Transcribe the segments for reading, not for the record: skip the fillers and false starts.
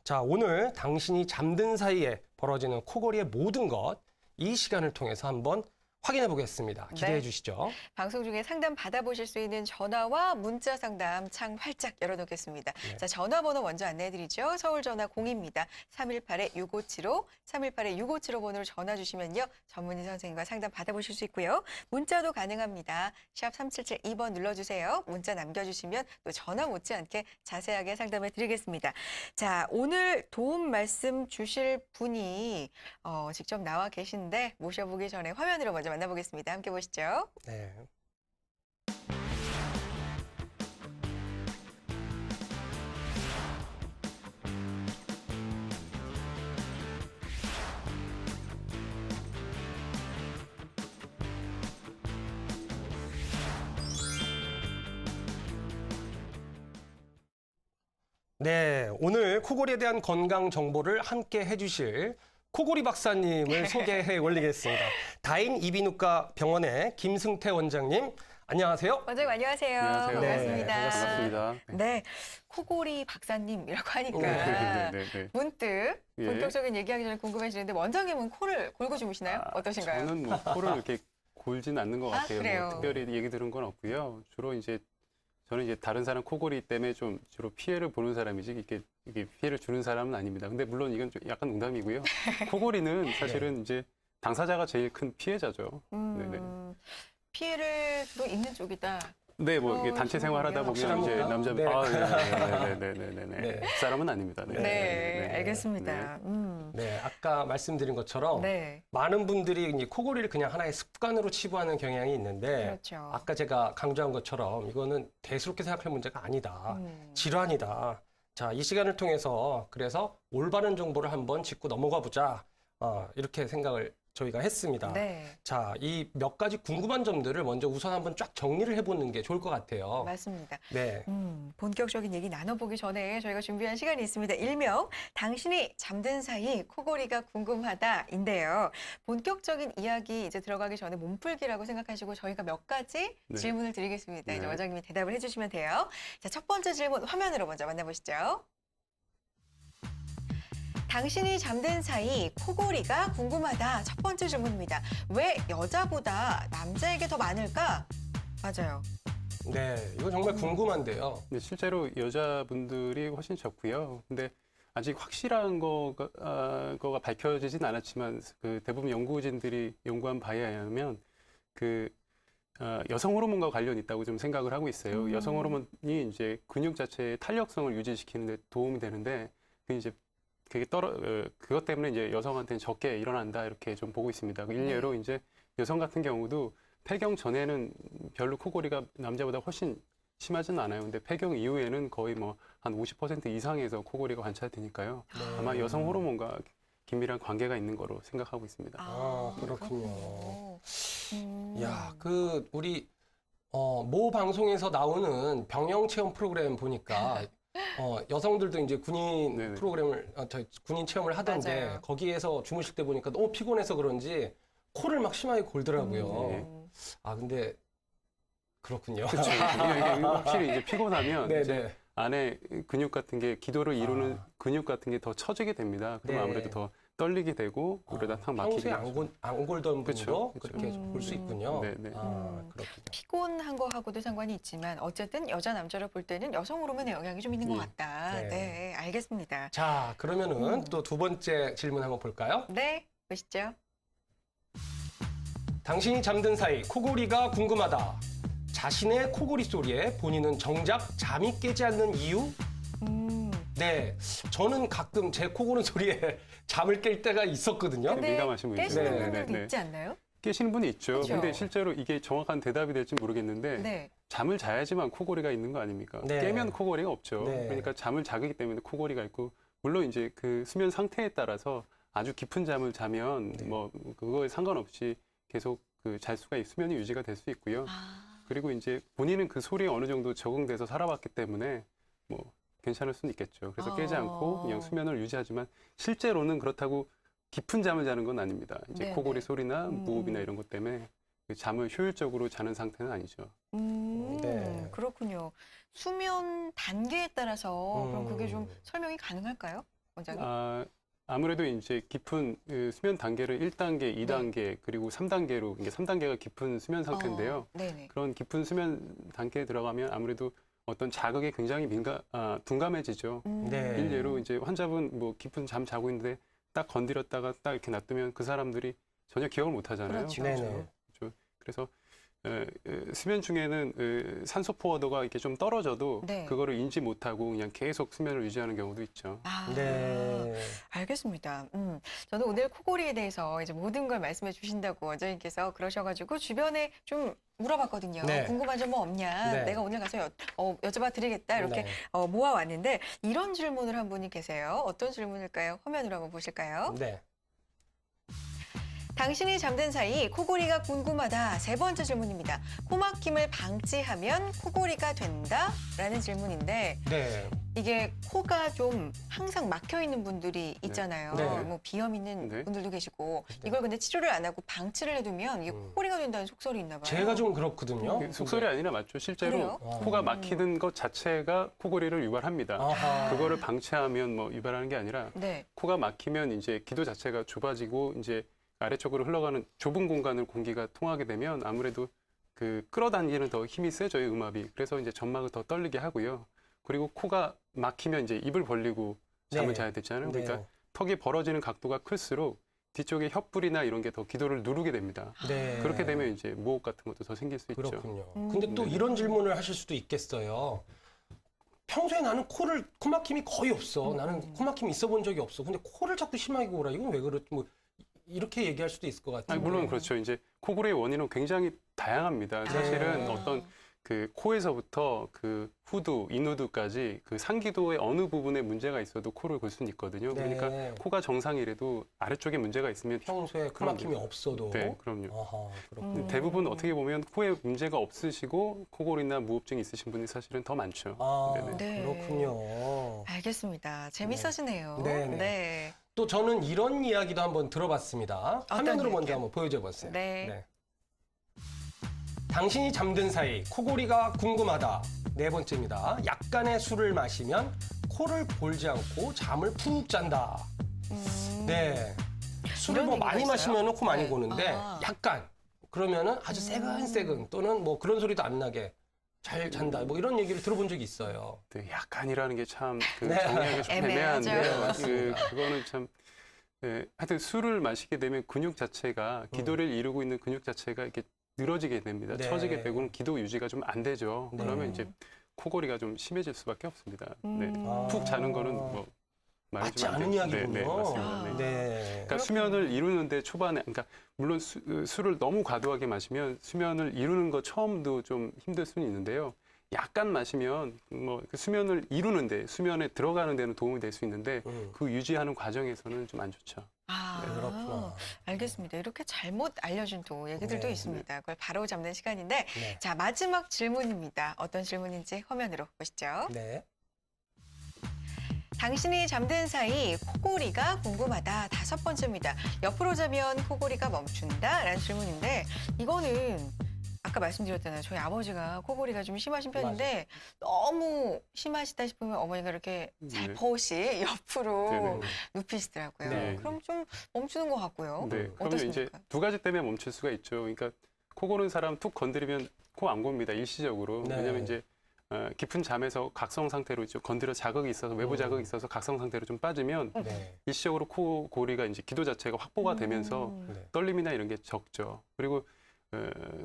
자, 오늘 당신이 잠든 사이에 벌어지는 코골이의 모든 것, 이 시간을 통해서 한번 확인해 보겠습니다. 기대해 네. 주시죠. 방송 중에 상담 받아보실 수 있는 전화와 문자 상담 창 활짝 열어놓겠습니다. 네. 자, 전화번호 먼저 안내해드리죠. 서울 전화 0입니다. 318-6575, 318-6575 번호로 전화 주시면요. 전문의 선생님과 상담 받아보실 수 있고요. 문자도 가능합니다. 샵 3772번 눌러주세요. 문자 남겨주시면 또 전화 못지않게 자세하게 상담해 드리겠습니다. 자, 오늘 도움 말씀 주실 분이 직접 나와 계신데 모셔보기 전에 화면으로 먼저 만나보겠습니다. 함께 보시죠. 네. 네, 오늘 코골이에 대한 건강 정보를 함께 해주실 코골이 박사님을 소개해 올리겠습니다. 다인 이비인후과 병원의 김승태 원장님, 안녕하세요. 원장님 안녕하세요. 안녕하세요. 반갑습니다. 네, 반갑습니다. 네, 코골이 박사님이라고 하니까 네. 문득 예. 본격적인 얘기하기 전에 궁금해지는데 원장님은 코를 골고 주무시나요? 어떠신가요? 저는 뭐 코를 이렇게 골진 않는 것 아, 같아요. 그래요? 뭐 특별히 얘기 들은 건 없고요. 주로 이제 저는 이제 다른 사람 코골이 때문에 좀 주로 피해를 보는 사람이지 이게 피해를 주는 사람은 아닙니다. 근데 물론 이건 좀 약간 농담이고요. 코골이는 사실은 이제 당사자가 제일 큰 피해자죠. 네네. 피해를 도 있는 쪽이다. 네, 뭐 이게 단체 생활하다 보면 이제 확실합니까? 남자분 네. 네네네네네. 사람은 아닙니다. 네, 알겠습니다. 네, 아까 말씀드린 것처럼 네, 많은 분들이 이제 코골이를 그냥 하나의 습관으로 치부하는 경향이 있는데 그렇죠. 아까 제가 강조한 것처럼 이거는 대수롭게 생각할 문제가 아니다. 질환이다. 자, 이 시간을 통해서 그래서 올바른 정보를 한번 짚고 넘어가 보자. 이렇게 생각을 저희가 했습니다. 네, 자, 이 몇 가지 궁금한 점들을 먼저 우선 한번 쫙 정리를 해보는 게 좋을 것 같아요. 맞습니다. 네. 본격적인 얘기 나눠보기 전에 저희가 준비한 시간이 있습니다. 일명 당신이 잠든 사이 코골이가 궁금하다인데요. 본격적인 이야기 이제 들어가기 전에 몸풀기라고 생각하시고 저희가 몇 가지 네. 질문을 드리겠습니다. 이제 네. 원장님이 대답을 해주시면 돼요. 자, 첫 번째 질문 화면으로 먼저 만나보시죠. 당신이 잠든 사이 코골이가 궁금하다. 첫 번째 질문입니다. 왜 여자보다 남자에게 더 많을까? 맞아요. 네, 이거 정말 궁금한데요. 근데 실제로 여자분들이 훨씬 적고요. 근데 아직 확실한 거가 밝혀지진 않았지만 그 대부분 연구진들이 연구한 바에 의하면 여성 호르몬과 관련이 있다고 좀 생각을 하고 있어요. 여성 호르몬이 이제 근육 자체의 탄력성을 유지시키는 데 도움이 되는데 그것 때문에 이제 여성한테는 적게 일어난다 이렇게 좀 보고 있습니다. 일례로 이제 여성 같은 경우도 폐경 전에는 별로 코골이가 남자보다 훨씬 심하지는 않아요. 근데 폐경 이후에는 거의 뭐 한 50% 이상에서 코골이가 관찰되니까요. 아마 여성 호르몬과 긴밀한 관계가 있는 거로 생각하고 있습니다. 그렇군요. 야, 우리 모 방송에서 나오는 병영 체험 프로그램 보니까 여성들도 이제 군인 네네. 프로그램을 군인 체험을 하던데 맞아요. 거기에서 주무실 때 보니까 너무 피곤해서 그런지 코를 막 심하게 골더라고요. 근데 그렇군요. 그렇죠. 이게 확실히 이제 피곤하면 네, 이제 네. 안에 근육 같은 게 기도를 이루는 근육 같은 게 더 처지게 됩니다. 그러면 네. 아무래도 더 떨리게 되고 그러다 탁 막히게 평소에 되죠. 안 골던 분도 그쵸. 그렇게 볼 수 있군요. 네, 네. 그렇군요. 피곤한 거하고도 상관이 있지만 어쨌든 여자 남자를 볼 때는 여성 호르몬의 영향이 좀 있는 것 같다. 네. 네, 알겠습니다. 자, 그러면은 또 두 번째 질문 한번 볼까요? 네, 보시죠. 당신이 잠든 사이 코골이가 궁금하다. 자신의 코골이 소리에 본인은 정작 잠이 깨지 않는 이유? 네, 저는 가끔 제 코고는 소리에 잠을 깰 때가 있었거든요. 근데 민감하신 분이죠. 깨시는 네, 분들도 네. 있지 않나요? 깨시는 분이 있죠. 그쵸? 근데 실제로 이게 정확한 대답이 될지 모르겠는데 네. 잠을 자야지만 코골이가 있는 거 아닙니까? 네. 깨면 코골이가 없죠. 네. 그러니까 잠을 자기 때문에 코골이가 있고 물론 이제 그 수면 상태에 따라서 아주 깊은 잠을 자면 뭐 그거에 상관없이 계속 잘 수가 수면이 유지가 될 수 있고요. 그리고 이제 본인은 그 소리에 어느 정도 적응돼서 살아왔기 때문에 뭐 괜찮을 수는 있겠죠. 그래서 깨지 않고 그냥 수면을 유지하지만 실제로는 그렇다고 깊은 잠을 자는 건 아닙니다. 이제 네네. 코골이 소리나 무호흡이나 이런 것 때문에 그 잠을 효율적으로 자는 상태는 아니죠. 네. 그렇군요. 수면 단계에 따라서 그럼 그게 좀 설명이 가능할까요? 원장님? 아무래도 이제 깊은 그 수면 단계를 1단계, 2단계, 그리고 3단계로, 이게 3단계가 깊은 수면 상태인데요. 네네. 그런 깊은 수면 단계에 들어가면 아무래도 어떤 자극에 굉장히 둔감해지죠. 네. 일례로 이제 환자분 뭐 깊은 잠 자고 있는데 딱 건드렸다가 딱 이렇게 놔두면 그 사람들이 전혀 기억을 못 하잖아요. 그렇죠. 네네. 그렇죠. 그래서 수면 중에는 산소 포화도가 이렇게 좀 떨어져도 네. 그거를 인지 못하고 그냥 계속 수면을 유지하는 경우도 있죠. 네. 알겠습니다. 저는 오늘 코골이에 대해서 이제 모든 걸 말씀해 주신다고 원장님께서 그러셔가지고 주변에 좀 물어봤거든요. 네. 궁금한 점 뭐 없냐? 네. 내가 오늘 가서 여쭤봐 드리겠다. 이렇게 네. 모아왔는데 이런 질문을 한 분이 계세요. 어떤 질문일까요? 화면으로 한번 보실까요? 네. 당신이 잠든 사이 코골이가 궁금하다. 세 번째 질문입니다. 코막힘을 방치하면 코골이가 된다? 라는 질문인데 네. 이게 코가 좀 항상 막혀 있는 분들이 있잖아요. 네. 뭐 비염 있는 네. 분들도 계시고 네. 이걸 근데 치료를 안 하고 방치를 해두면 이게 코골이가 된다는 속설이 있나 봐요. 제가 좀 그렇거든요. 속설이 아니라 맞죠. 실제로 그래요? 코가 막히는 것 자체가 코골이를 유발합니다. 아하. 그거를 방치하면 뭐 유발하는 게 아니라 네. 코가 막히면 이제 기도 자체가 좁아지고 이제 아래쪽으로 흘러가는 좁은 공간을 공기가 통하게 되면 아무래도 그 끌어당기는 더 힘이 세져요, 음압이. 그래서 이제 점막을 더 떨리게 하고요. 그리고 코가 막히면 이제 입을 벌리고 잠을 네. 자야 되잖아요. 네. 그러니까 턱이 벌어지는 각도가 클수록 뒤쪽에 혀뿔이나 이런 게 더 기도를 누르게 됩니다. 네. 그렇게 되면 이제 무호흡 같은 것도 더 생길 수 있죠. 그렇군요. 근데 또 네. 이런 질문을 하실 수도 있겠어요. 평소에 나는 코막힘이 거의 없어. 나는 코막힘이 있어 본 적이 없어. 근데 코를 자꾸 심하게 골아. 이건 왜 그렇지? 뭐 이렇게 얘기할 수도 있을 것 같아요. 아니, 물론 그렇죠. 이제 코골이의 원인은 굉장히 다양합니다. 사실은 네. 어떤 그 코에서부터 그 후두, 인후두까지 그 상기도의 어느 부분에 문제가 있어도 코를 골 수는 있거든요. 네. 그러니까 코가 정상이라도 아래쪽에 문제가 있으면 평소에 코막힘이 없어도. 네, 그럼요. 아하, 그렇군요. 대부분 어떻게 보면 코에 문제가 없으시고 코골이나 무호흡증이 있으신 분이 사실은 더 많죠. 아, 네네. 네. 그렇군요. 알겠습니다. 재밌어지네요. 네. 네. 또 저는 이런 이야기도 한번 들어봤습니다. 화면으로 이야기요? 먼저 한번 보여줘 봤어요. 네. 당신이 잠든 사이 코골이가 궁금하다. 네 번째입니다. 약간의 술을 마시면 코를 골지 않고 잠을 푹 잔다. 네. 술을 이런 뭐 얘기가 많이 있어요? 마시면 코 많이 네. 고는데 아. 약간 그러면은 아주 새근새근 또는 뭐 그런 소리도 안 나게 잘 잔다. 뭐 이런 얘기를 들어본 적이 있어요. 네, 약간이라는 게 참 그 네. 정리하기가 좀 애매하죠. 애매한데요. 그거는 참 하여튼 술을 마시게 되면 근육 자체가 기도를 이루고 있는 근육 자체가 이렇게 늘어지게 됩니다. 네. 처지게 되고 기도 유지가 좀 안 되죠. 네. 그러면 이제 코골이가 좀 심해질 수밖에 없습니다. 네. 아. 푹 자는 거는 뭐 말이 맞지 좀 안 않은 되죠. 이야기군요. 네, 맞습니다. 네. 네. 그러니까 수면을 이루는데 초반에, 그러니까 물론 술을 너무 과도하게 마시면 수면을 이루는 거 처음도 좀 힘들 수는 있는데요. 약간 마시면 뭐 그 수면을 이루는데 수면에 들어가는 데는 도움이 될 수 있는데 그 유지하는 과정에서는 좀 안 좋죠. 아, 네, 그렇구나. 알겠습니다. 이렇게 잘못 알려준 또 얘기들도 네. 있습니다. 그걸 바로 잡는 시간인데 네. 자, 마지막 질문입니다. 어떤 질문인지 화면으로 보시죠. 네. 당신이 잠든 사이 코골이가 궁금하다. 다섯 번째입니다. 옆으로 자면 코골이가 멈춘다? 라는 질문인데 이거는 아까 말씀드렸잖아요. 저희 아버지가 코골이가 좀 심하신 편인데 너무 심하시다 싶으면 어머니가 이렇게 살포시 옆으로 네네. 눕히시더라고요. 네. 그럼 좀 멈추는 것 같고요. 네, 그러면 어떻습니까? 이제 두 가지 때문에 멈출 수가 있죠. 그러니까 코 고는 사람 툭 건드리면 코 안 곱니다. 일시적으로. 네. 왜냐하면 이제 깊은 잠에서 각성 상태로 좀 건드려 자극이 있어서 외부 자극이 있어서 각성 상태로 좀 빠지면 네. 일시적으로 코 고리가 이제 기도 자체가 확보가 되면서 네. 떨림이나 이런 게 적죠. 그리고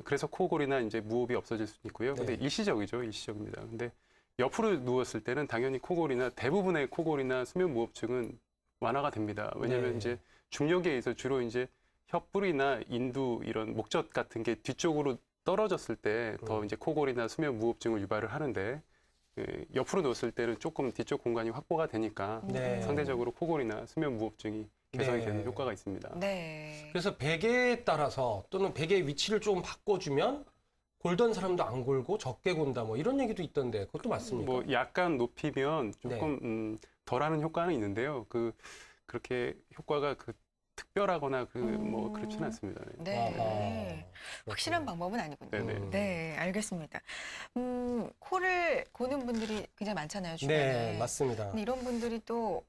그래서 코골이나 이제 무호흡이 없어질 수 있고요. 근데 네. 일시적이죠. 일시적입니다. 근데 옆으로 누웠을 때는 당연히 코골이나 대부분의 코골이나 수면 무호흡증은 완화가 됩니다. 왜냐하면 네. 이제 중력에 의해서 주로 이제 혀뿔이나 인두 이런 목젖 같은 게 뒤쪽으로 떨어졌을 때 더 이제 코골이나 수면 무호흡증을 유발을 하는데 옆으로 누웠을 때는 조금 뒤쪽 공간이 확보가 되니까 네. 상대적으로 코골이나 수면 무호흡증이 개선이 네. 되는 효과가 있습니다. 네. 그래서 베개에 따라서 또는 베개의 위치를 좀 바꿔주면 골던 사람도 안 골고 적게 곤다 뭐 이런 얘기도 있던데 그것도 맞습니까? 뭐 약간 높이면 네. 조금 덜하는 효과는 있는데요. 그렇게 효과가 특별하거나 뭐 그렇지는 않습니다. 네. 아하. 확실한 방법은 아니군요. 네네. 네, 알겠습니다. 코를 고는 분들이 굉장히 많잖아요, 주변에. 네, 맞습니다. 근데 이런 분들이 또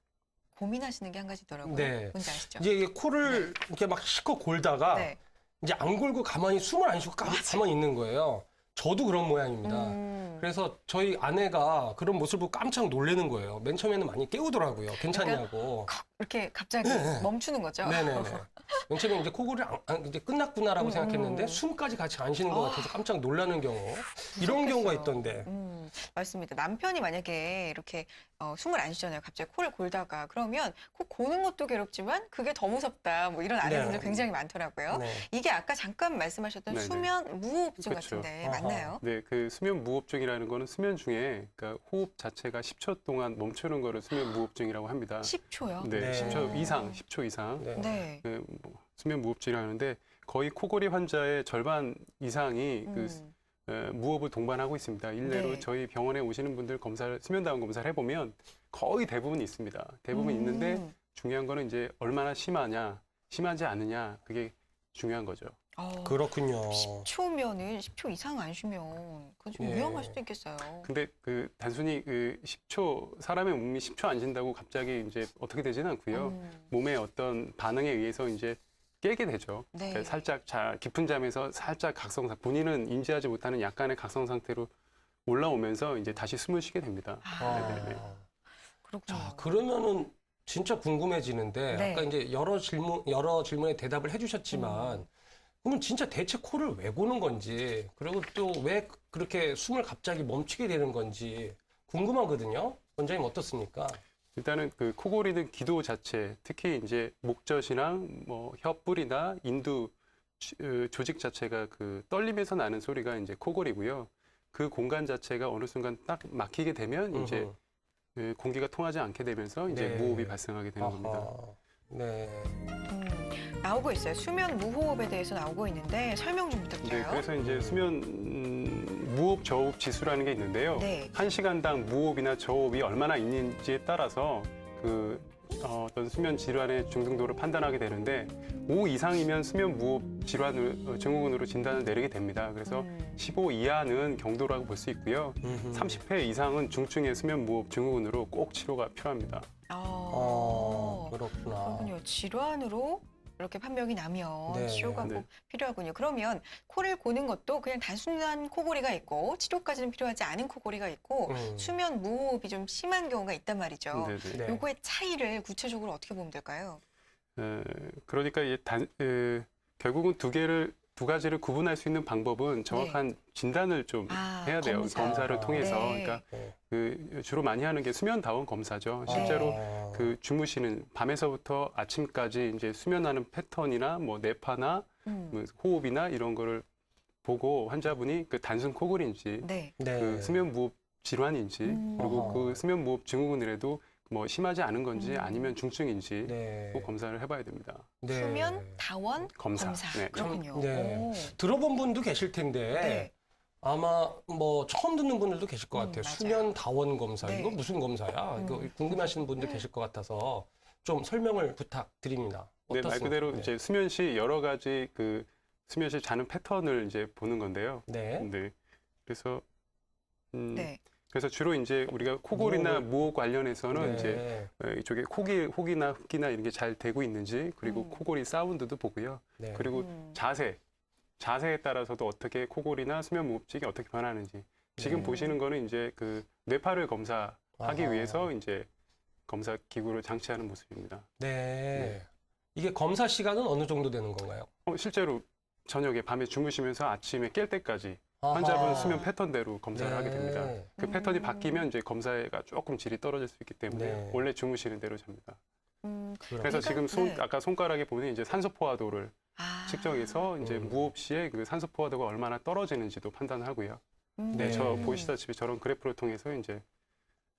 고민하시는 게 한 가지 있더라고요. 네. 뭔지 아시죠? 이제 이게 코를 이렇게 막 실컷 골다가 네. 이제 안 골고 가만히 숨을 안 쉬고 가만히 있는 거예요. 저도 그런 모양입니다. 그래서 저희 아내가 그런 모습을 보고 깜짝 놀라는 거예요. 맨 처음에는 많이 깨우더라고요. 괜찮냐고. 이렇게 갑자기 네. 멈추는 거죠. 네네네. 맨 처음에 이제 코골이를 이제 끝났구나라고 생각했는데 숨까지 같이 안 쉬는 것 같아서 깜짝 놀라는 경우. 이런 경우가 있던데. 맞습니다. 남편이 만약에 이렇게 숨을 안 쉬잖아요. 갑자기 코를 골다가 그러면 코 고는 것도 괴롭지만 그게 더 무섭다. 뭐 이런 아내분들 네. 굉장히 많더라고요. 네. 이게 아까 잠깐 말씀하셨던 네네. 수면 무호흡증 그렇죠. 같은데 아하. 맞나요? 네, 그 수면 무호흡증이라는 거는 수면 중에 그러니까 호흡 자체가 10초 동안 멈추는 거를 수면 무호흡증이라고 합니다. 10초요? 네, 네. 10초 이상, 10초 이상. 네. 네. 그 뭐 수면 무호흡증이라고 하는데 거의 코골이 환자의 절반 이상이 그 무호흡을 동반하고 있습니다. 일례로 네. 저희 병원에 오시는 분들 검사를 수면다운 검사를 해보면 거의 대부분 있습니다. 대부분 있는데 중요한 거는 이제 얼마나 심하냐, 심하지 않느냐 그게 중요한 거죠. 그렇군요. 10초면은 10초 이상 안 쉬면 그건 좀 예. 위험할 수도 있겠어요. 근데 그 단순히 그 10초 사람의 몸이 10초 안 쉰다고 갑자기 이제 어떻게 되지는 않고요. 몸의 어떤 반응에 의해서 이제 깨게 되죠. 네. 그러니까 살짝 깊은 잠에서 살짝 각성 본인은 인지하지 못하는 약간의 각성 상태로 올라오면서 이제 다시 숨을 쉬게 됩니다. 네네네. 그렇군요. 자, 그러면은 진짜 궁금해지는데 네. 아까 이제 여러 질문에 대답을 해주셨지만 그러면 진짜 대체 코를 왜 고는 건지 그리고 또 왜 그렇게 숨을 갑자기 멈추게 되는 건지 궁금하거든요. 원장님 어떻습니까? 일단은 그 코골이는 기도 자체, 특히 이제 목젖이랑 뭐 혀뿌리나 인두 조직 자체가 그 떨림에서 나는 소리가 이제 코골이고요. 그 공간 자체가 어느 순간 딱 막히게 되면 이제 그 공기가 통하지 않게 되면서 이제 네. 무호흡이 발생하게 되는 겁니다. 아하. 네. 나오고 있어요. 수면 무호흡에 대해서 나오고 있는데 설명 좀 네, 부탁드려요. 그래서 이제 수면 무호흡 저호흡 지수라는 게 있는데요. 네. 1시간당 무호흡이나 저호흡이 얼마나 있는지에 따라서 그 어떤 수면 질환의 중등도를 판단하게 되는데 5 이상이면 수면 무호흡 질환 증후군으로 진단을 내리게 됩니다. 그래서 15 이하는 경도라고 볼 수 있고요. 30회 이상은 중증의 수면 무호흡 증후군으로 꼭 치료가 필요합니다. 그렇구나. 그렇군요. 질환으로 이렇게 판명이 나면 네. 치료가 네. 꼭 필요하군요. 그러면 코를 고는 것도 그냥 단순한 코골이가 있고 치료까지는 필요하지 않은 코골이가 있고 수면 무호흡이 좀 심한 경우가 있단 말이죠. 네네. 네. 요거의 차이를 구체적으로 어떻게 보면 될까요? 그러니까 이게 결국은 두 가지를 구분할 수 있는 방법은 정확한 진단을 좀 해야 돼요. 검사. 검사를 통해서. 네. 그러니까 네. 그 주로 많이 하는 게 수면다운 검사죠. 네. 실제로 그 주무시는 밤에서부터 아침까지 이제 수면하는 패턴이나 뭐 뇌파나 뭐 호흡이나 이런 거를 보고 환자분이 그 단순 코골이인지 네. 네. 그 수면 무호흡 질환인지 그리고 어허. 그 수면 무호흡 증후군이라도 뭐 심하지 않은 건지 아니면 중증인지 네. 꼭 검사를 해봐야 됩니다. 네. 수면 다원 검사. 네. 그렇군요. 네. 오. 들어본 분도 계실 텐데 네. 아마 뭐 처음 듣는 분들도 계실 것 같아요. 맞아요. 수면 다원 검사. 네. 이거 무슨 검사야? 이거 궁금해하시는 분들 계실 것 같아서 좀 설명을 부탁드립니다. 네, 어떻습니까? 말 그대로 네. 이제 수면 시 여러 가지 그 수면 시 자는 패턴을 이제 보는 건데요. 네. 네. 그래서 네. 그래서 주로 이제 우리가 코골이나 무호흡 관련해서는 네. 이제 이쪽에 혹이나 흡기나 이런 게 잘 되고 있는지 그리고 코골이 사운드도 보고요. 네. 그리고 자세에 따라서도 어떻게 코골이나 수면 무호흡증이 어떻게 변하는지 지금 보시는 거는 이제 그 뇌파를 검사하기 아하. 위해서 이제 검사 기구를 장치하는 모습입니다. 네. 이게 검사 시간은 어느 정도 되는 건가요? 실제로 저녁에 밤에 주무시면서 아침에 깰 때까지 아하. 환자분 수면 패턴대로 검사를 네. 하게 됩니다. 그 패턴이 바뀌면 이제 검사가 조금 질이 떨어질 수 있기 때문에 네. 원래 주무시는 대로 잡니다. 그래서 그러니까, 지금 네. 아까 손가락에 보면 이제 산소 포화도를 측정해서 이제 무호흡 시에 그 산소 포화도가 얼마나 떨어지는지도 판단하고요. 네, 저 보시다시피 저런 그래프를 통해서 이제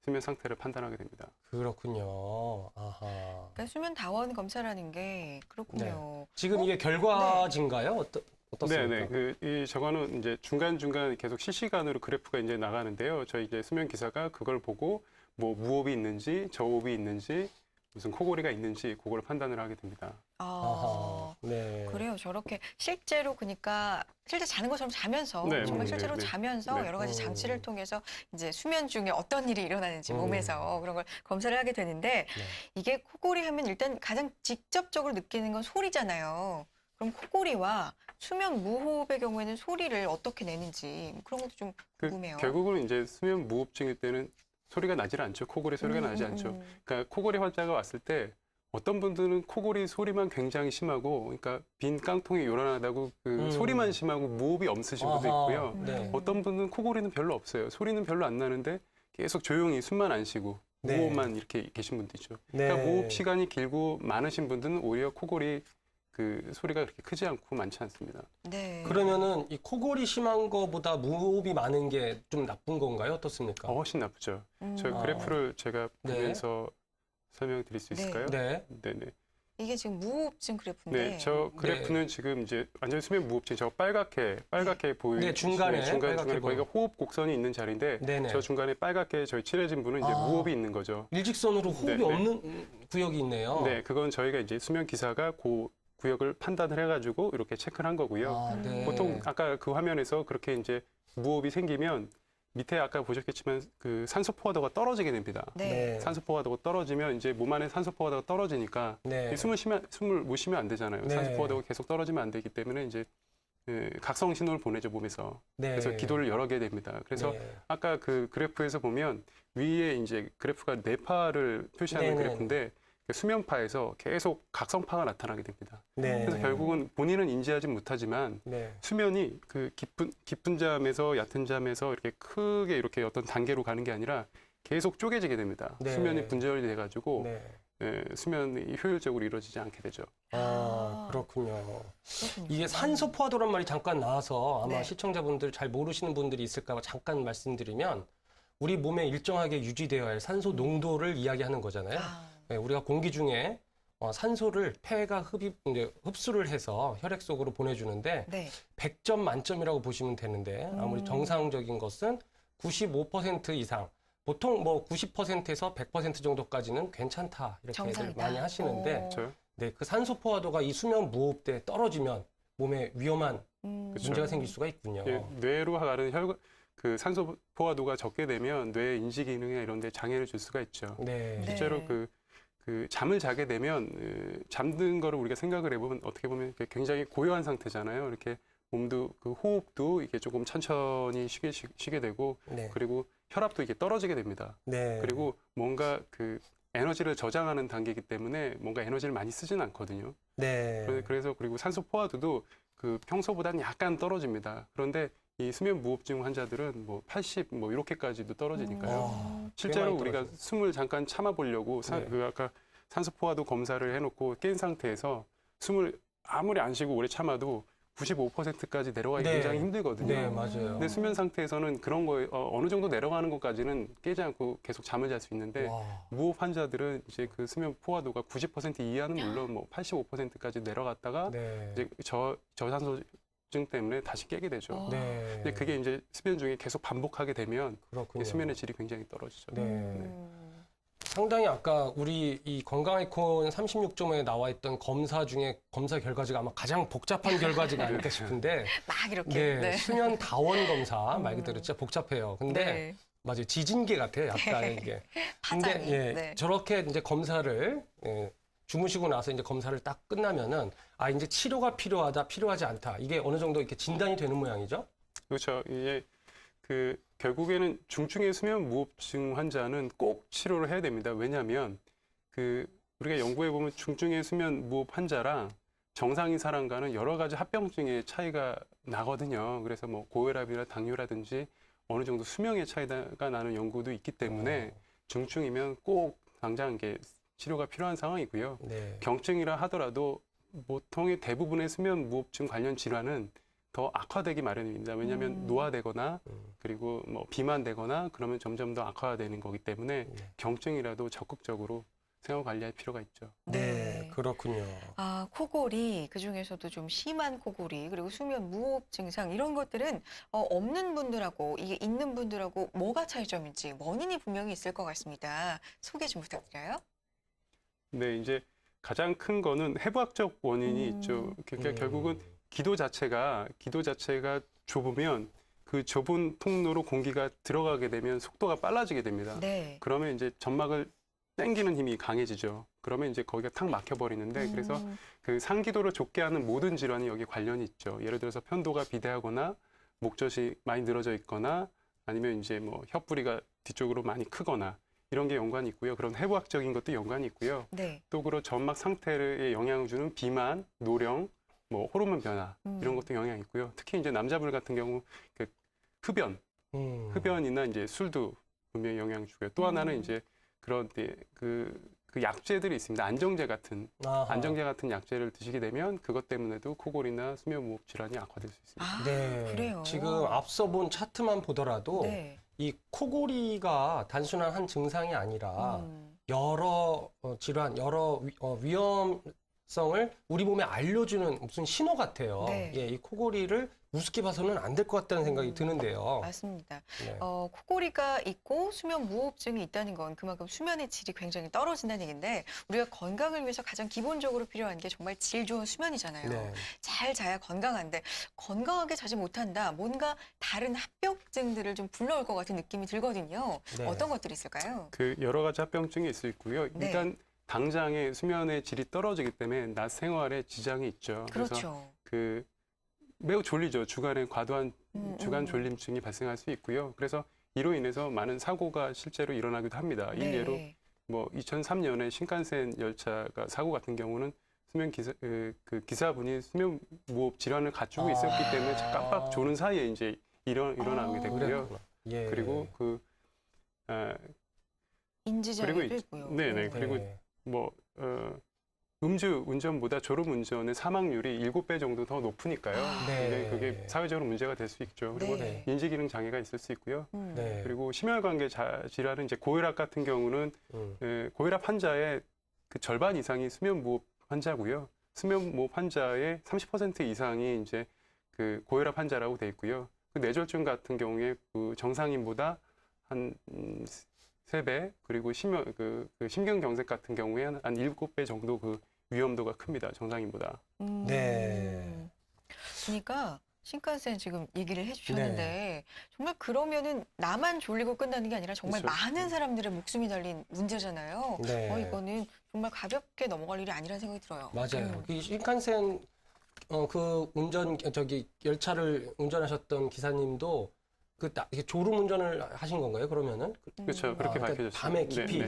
수면 상태를 판단하게 됩니다. 그렇군요. 아하. 그러니까 수면 다원 검사라는 게 그렇군요. 지금 이게 결과진가요? 어떻습니까? 네네. 저거는 이제 중간중간 계속 실시간으로 그래프가 이제 나가는데요. 저희 이제 수면 기사가 그걸 보고 뭐 무호흡이 있는지 저호흡이 있는지 무슨 코골이가 있는지 그걸 판단을 하게 됩니다. 아, 네. 그래요. 저렇게 실제로 그러니까 실제 자는 것처럼 자면서 네, 정말 네, 실제로 네, 네. 자면서 네. 여러 가지 장치를 통해서 이제 수면 중에 어떤 일이 일어나는지 음. 몸에서 그런 걸 검사를 하게 되는데 네. 이게 코골이 하면 일단 가장 직접적으로 느끼는 건 소리잖아요. 그럼 코골이와 수면 무호흡의 경우에는 소리를 어떻게 내는지 그런 것도 좀 궁금해요. 결국은 이제 수면 무호흡증일 때는 소리가 나질 않죠. 코골이 소리가 나지 않죠. 그러니까 코골이 환자가 왔을 때 어떤 분들은 코골이 소리만 굉장히 심하고, 그러니까 빈 깡통이 요란하다고 그 소리만 심하고 무호흡이 없으신 분도 아하. 있고요. 네. 어떤 분은 코골이는 별로 없어요. 소리는 별로 안 나는데 계속 조용히 숨만 안 쉬고 네. 무호흡만 이렇게 계신 분도 있죠. 네. 그러니까 무호흡 시간이 길고 많으신 분들은 오히려 코골이 그 소리가 그렇게 크지 않고 많지 않습니다. 네. 그러면은 이 코골이 심한 거보다 무호흡이 많은 게 좀 나쁜 건가요? 어떻습니까? 훨씬 나쁘죠. 저희 아. 그래프를 제가 네. 보면서 설명드릴 수 네. 있을까요? 네. 네네. 이게 지금 무호흡증 그래프인데 네, 저 그래프는 지금 이제 완전 수면 무호흡증, 저 빨갛게 보이는 네, 중간에 중간에 빨갛게 거기가 호흡 곡선이 있는 자리인데 네네. 저 중간에 빨갛게 저희 칠해진 분은 이제 아. 무호흡이 있는 거죠. 일직선으로 호흡이 네, 네. 없는 구역이 있네요. 네, 그건 저희가 이제 수면 기사가 그 구역을 판단을 해가지고 이렇게 체크를 한 거고요. 아, 네. 보통 아까 그 화면에서 그렇게 이제 무호흡이 생기면 밑에 아까 보셨겠지만 그 산소 포화도가 떨어지게 됩니다. 네. 산소 포화도가 떨어지면 이제 몸 안에 산소 포화도가 떨어지니까 네. 숨을 못 쉬면 안 되잖아요. 네. 산소 포화도가 계속 떨어지면 안 되기 때문에 이제 각성 신호를 보내죠, 몸에서. 네. 그래서 기도를 여러 개 됩니다. 그래서 네. 아까 그 그래프에서 보면 위에 이제 그래프가 뇌파를 표시하는 네네. 그래프인데 그 수면파에서 계속 각성파가 나타나게 됩니다. 네. 그래서 결국은 본인은 인지하지 못하지만 네. 수면이 그 깊은 잠에서 얕은 잠에서 이렇게 크게 이렇게 어떤 단계로 가는 게 아니라 계속 쪼개지게 됩니다. 네. 수면이 분절이 돼가지고 네. 수면이 효율적으로 이루어지지 않게 되죠. 아, 그렇군요. 그렇군요. 이게 산소 포화도란 말이 잠깐 나와서 아마 네. 시청자분들 잘 모르시는 분들이 있을까 봐 잠깐 말씀드리면 우리 몸에 일정하게 유지되어야 할 산소 농도를 이야기하는 거잖아요. 아, 네, 우리가 공기 중에 산소를 폐가 이제 흡수를 해서 혈액 속으로 보내주는데 네. 100점 만점이라고 보시면 되는데 아무리 정상적인 것은 95% 이상, 보통 뭐 90%에서 100% 정도까지는 괜찮다 이렇게 애들 정상이다. 많이 하시는데 저요? 네, 그 산소 포화도가 이 수면 무호흡 때 떨어지면 몸에 위험한 그쵸. 문제가 생길 수가 있군요. 예, 뇌로 가는 그 산소 포화도가 적게 되면 뇌 인지 기능이나 이런 데 장애를 줄 수가 있죠. 네. 네. 실제로 그 잠을 자게 되면 잠든 거를 우리가 생각을 해보면 어떻게 보면 굉장히 고요한 상태잖아요. 이렇게 몸도 그 호흡도 이게 조금 천천히 쉬게 되고 네. 그리고 혈압도 이게 떨어지게 됩니다. 네. 그리고 뭔가 그 에너지를 저장하는 단계이기 때문에 뭔가 에너지를 많이 쓰진 않거든요. 네. 그래서 그리고 산소 포화도도 그 평소보다는 약간 떨어집니다. 그런데 이 수면 무호흡증 환자들은 뭐 80 뭐 이렇게까지도 떨어지니까요. 와, 실제로 꽤 많이 우리가 떨어져요. 숨을 잠깐 참아보려고 네. 그 아까 산소 포화도 검사를 해놓고 깬 상태에서 숨을 아무리 안 쉬고 오래 참아도 95%까지 내려가기 네. 굉장히 힘들거든요. 네, 맞아요. 근데 수면 상태에서는 그런 거에 어느 정도 내려가는 것까지는 깨지 않고 계속 잠을 잘 수 있는데 와. 무호흡 환자들은 이제 그 수면 포화도가 90% 이하는 물론 뭐 85%까지 내려갔다가 네. 이제 저산소증 때문에 다시 깨게 되죠. 네. 근데 그게 이제 수면 중에 계속 반복하게 되면 그렇군요. 수면의 질이 굉장히 떨어지죠. 네. 상당히 아까 우리 이 건강아이콘 36점에 나와 있던 검사 중에 검사 결과지가 아마 가장 복잡한 결과지가 아닐까 싶은데 막 이렇게. 네, 수면 다원 검사 말 그대로 진짜 복잡해요. 근데 네. 맞아요. 지진계 같아요. 약간 이게. 근데 파장이. 예, 네. 저렇게 이제 검사를 주무시고 나서 이제 검사를 딱 끝나면은 아 이제 치료가 필요하다, 필요하지 않다. 이게 어느 정도 이렇게 진단이 되는 모양이죠? 그렇죠. 이게 그 결국에는 중증의 수면 무호흡증 환자는 꼭 치료를 해야 됩니다. 왜냐하면 그 우리가 연구해 보면 중증의 수면 무호흡 환자랑 정상인 사람과는 여러 가지 합병증의 차이가 나거든요. 그래서 뭐 고혈압이나 당뇨라든지 어느 정도 수명의 차이가 나는 연구도 있기 때문에 중증이면 꼭 당장 이게 치료가 필요한 상황이고요. 네. 경증이라 하더라도 보통의 대부분의 수면 무호흡증 관련 질환은 더 악화되기 마련입니다. 왜냐하면 노화되거나 그리고 뭐 비만되거나 그러면 점점 더 악화되는 거기 때문에 네. 경증이라도 적극적으로 생활 관리할 필요가 있죠. 네, 그렇군요. 아, 코골이 그중에서도 좀 심한 코골이 그리고 수면 무호흡 증상 이런 것들은 없는 분들하고 이게 있는 분들하고 뭐가 차이점인지 원인이 분명히 있을 것 같습니다. 소개 좀 부탁드려요. 네, 이제 가장 큰 거는 해부학적 원인이 있죠. 그러니까 결국은 기도 자체가 좁으면 그 좁은 통로로 공기가 들어가게 되면 속도가 빨라지게 됩니다. 네. 그러면 이제 점막을 당기는 힘이 강해지죠. 그러면 이제 거기가 탁 막혀버리는데 그래서 그 상기도를 좁게 하는 모든 질환이 여기 관련이 있죠. 예를 들어서 편도가 비대하거나 목젖이 많이 늘어져 있거나 아니면 이제 뭐 혀뿌리가 뒤쪽으로 많이 크거나 이런 게 연관이 있고요. 그런 해부학적인 것도 연관이 있고요. 네. 또 그런 점막 상태에 영향을 주는 비만, 노령, 뭐 호르몬 변화 이런 것도 영향이 있고요. 특히 이제 남자분 같은 경우 그 흡연이나 이제 술도 분명히 영향을 주고요. 또 하나는 이제 그런 그 약제들이 있습니다. 안정제 같은 약제를 드시게 되면 그것 때문에도 코골이나 수면무호흡 질환이 악화될 수 있습니다. 아, 네. 그래요. 지금 앞서 본 차트만 보더라도 네. 이 코골이가 단순한 한 증상이 아니라 음. 여러 질환, 여러 위험성을 우리 몸에 알려주는 무슨 신호 같아요. 네. 예, 이 코골이를 우습게 봐서는 안 될 것 같다는 생각이 드는데요. 맞습니다. 네. 코골이가 있고 수면 무호흡증이 있다는 건 그만큼 수면의 질이 굉장히 떨어진다는 얘기인데 우리가 건강을 위해서 가장 기본적으로 필요한 게 정말 질 좋은 수면이잖아요. 네. 잘 자야 건강한데 건강하게 자지 못한다. 뭔가 다른 합병증들을 좀 불러올 것 같은 느낌이 들거든요. 네. 어떤 것들이 있을까요? 그 여러 가지 합병증이 있을 수 있고요. 네. 일단 당장의 수면의 질이 떨어지기 때문에 낮 생활에 지장이 있죠. 그래서 그렇죠. 그 매우 졸리죠. 주간에 과도한 주간 졸림증이 발생할 수 있고요. 그래서 이로 인해서 많은 사고가 실제로 일어나기도 합니다. 네. 일례로 뭐 2003년에 신칸센 열차가 사고 같은 경우는 그 기사분이 수면 무호흡 질환을 갖추고 있었기 때문에 깜빡 조는 사이에 이제 일어나게 됐고요. 그랬구나. 예. 그리고 인지장애도 그리고 있고요. 네네. 그리고 네. 뭐 음주 운전보다 졸음 운전의 사망률이 7배 정도 더 높으니까요. 네. 그게 사회적으로 문제가 될 수 있죠. 그리고 네. 인지기능 장애가 있을 수 있고요. 네. 그리고 심혈관계 질환은 이제 고혈압 같은 경우는 고혈압 환자의 그 절반 이상이 수면무호흡 환자고요. 수면무호흡 환자의 30% 이상이 이제 그 고혈압 환자라고 돼 있고요. 그 뇌졸중 같은 경우에 그 정상인보다 한 3배, 그리고 심경경색 같은 경우에는 한 7배 정도 그 위험도가 큽니다. 정상인보다. 네. 그러니까 신칸센 지금 얘기를 해주셨는데 네. 정말 그러면은 나만 졸리고 끝나는 게 아니라 정말 그렇죠. 많은 사람들의 목숨이 달린 문제잖아요. 네. 이거는 정말 가볍게 넘어갈 일이 아니라는 생각이 들어요. 맞아요. 이 신칸센 그 열차를 운전하셨던 기사님도 이게 졸음 운전을 하신 건가요? 그러면은 그렇죠. 그렇게 그러니까 밝혀졌어요. 밤에 깊이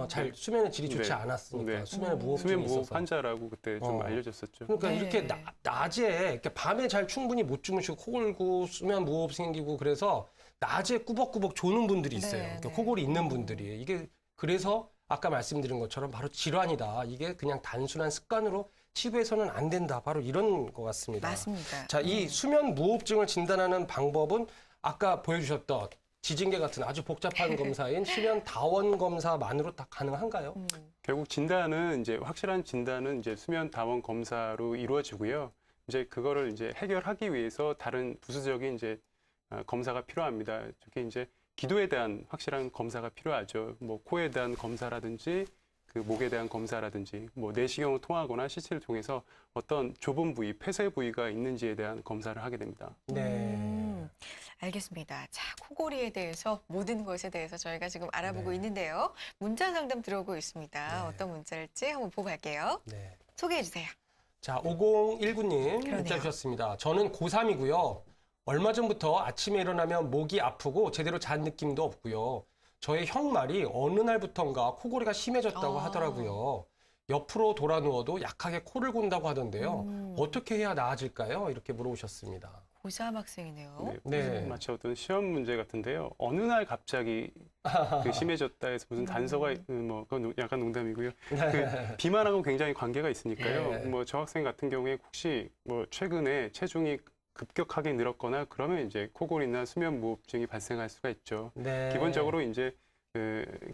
잘 수면의 질이 좋지 네. 않았으니까 네. 수면의 무호흡증이 수면 무호흡 있어서. 환자라고 그때 좀 알려졌었죠. 그러니까 네. 이렇게 낮에 이렇게 밤에 잘 충분히 못 주무시고 코 골고 수면 무호흡 생기고 그래서 낮에 꾸벅꾸벅 조는 분들이 있어요. 네, 그러니까 네. 코골이 있는 분들이 이게 그래서 아까 말씀드린 것처럼 바로 질환이다. 이게 그냥 단순한 습관으로 치부해서는 안 된다. 바로 이런 것 같습니다. 맞습니다. 자, 이 수면 무호흡증을 진단하는 방법은 아까 보여주셨던 지진계 같은 아주 복잡한 검사인 수면 다원 검사만으로 다 가능한가요? 결국 진단은 이제 확실한 진단은 이제 수면 다원 검사로 이루어지고요. 이제 그거를 이제 해결하기 위해서 다른 부수적인 이제 검사가 필요합니다. 특히 이제 기도에 대한 확실한 검사가 필요하죠. 뭐 코에 대한 검사라든지 그 목에 대한 검사라든지 뭐 내시경을 통하거나 CT를 통해서 어떤 좁은 부위, 폐쇄 부위가 있는지에 대한 검사를 하게 됩니다. 네. 알겠습니다. 자, 코골이에 대해서 모든 것에 대해서 저희가 지금 알아보고 네. 있는데요. 문자 상담 들어오고 있습니다. 네. 어떤 문자일지 한번 보고 갈게요. 네. 소개해 주세요. 자, 5019님 그러네요. 문자 주셨습니다. 저는 고3이고요. 얼마 전부터 아침에 일어나면 목이 아프고 제대로 잔 느낌도 없고요. 저의 형 말이 어느 날부턴가 코골이가 심해졌다고 하더라고요. 옆으로 돌아 누워도 약하게 코를 곤다고 하던데요. 어떻게 해야 나아질까요? 이렇게 물어보셨습니다. 고3 학생이네요. 네. 마치 어떤 시험 문제 같은데요. 어느 날 갑자기 그 심해졌다 해서 무슨 단서가 뭐 그건 약간 농담이고요. 그 비만하고 굉장히 관계가 있으니까요. 네. 뭐 저 학생 같은 경우에 혹시 뭐 최근에 체중이 급격하게 늘었거나 그러면 이제 코골이나 수면 무호흡증이 발생할 수가 있죠. 네. 기본적으로 이제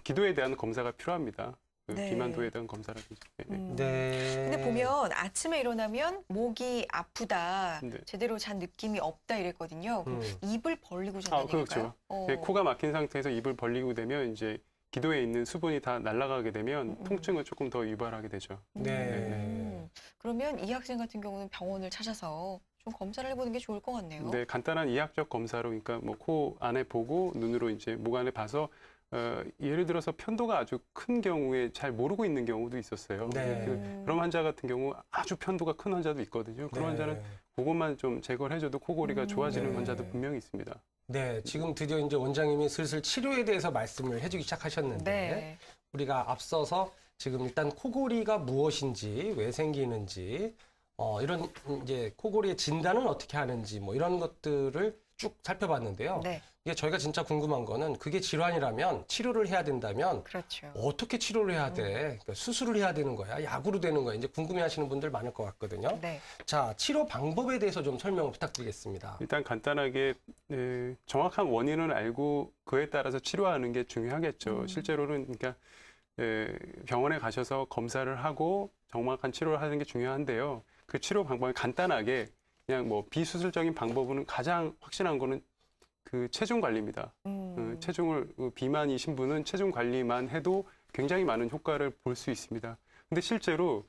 기도에 대한 검사가 필요합니다. 그 네. 비만도에 대한 검사라든지. 네. 근데 보면 아침에 일어나면 목이 아프다, 네. 제대로 잔 느낌이 없다 이랬거든요. 그럼 입을 벌리고 아, 잔다는 그렇죠. 얘기일까요? 코가 막힌 상태에서 입을 벌리고 되면 이제 기도에 있는 수분이 다 날아가게 되면 통증을 조금 더 유발하게 되죠. 네. 그러면 이 학생 같은 경우는 병원을 찾아서 좀 검사를 해보는 게 좋을 것 같네요. 네, 간단한 이학적 검사로, 그러니까 뭐 코 안에 보고 눈으로 이제 목 안에 봐서 예를 들어서 편도가 아주 큰 경우에 잘 모르고 있는 경우도 있었어요. 네. 그런 환자 같은 경우 아주 편도가 큰 환자도 있거든요. 그런 환자는 그것만 좀 제거를 해줘도 코골이가 좋아지는 네. 환자도 분명히 있습니다. 네, 지금 드디어 이제 원장님이 슬슬 치료에 대해서 말씀을 해주기 시작하셨는데 네. 우리가 앞서서 지금 일단 코골이가 무엇인지, 왜 생기는지, 이런 이제 코골이의 진단은 어떻게 하는지 뭐 이런 것들을 쭉 살펴봤는데요. 네. 이게 저희가 진짜 궁금한 거는 그게 질환이라면 치료를 해야 된다면 그렇죠. 어떻게 치료를 해야 돼? 그러니까 수술을 해야 되는 거야? 약으로 되는 거야? 이제 궁금해하시는 분들 많을 것 같거든요. 네. 자, 치료 방법에 대해서 좀 설명을 부탁드리겠습니다. 일단 간단하게 정확한 원인을 알고 그에 따라서 치료하는 게 중요하겠죠. 실제로는 그러니까 병원에 가셔서 검사를 하고 정확한 치료를 하는 게 중요한데요. 그 치료 방법이 간단하게 그냥 뭐 비수술적인 방법은 가장 확실한 거는 그 체중 관리입니다. 체중을 비만이신 분은 체중 관리만 해도 굉장히 많은 효과를 볼 수 있습니다. 근데 실제로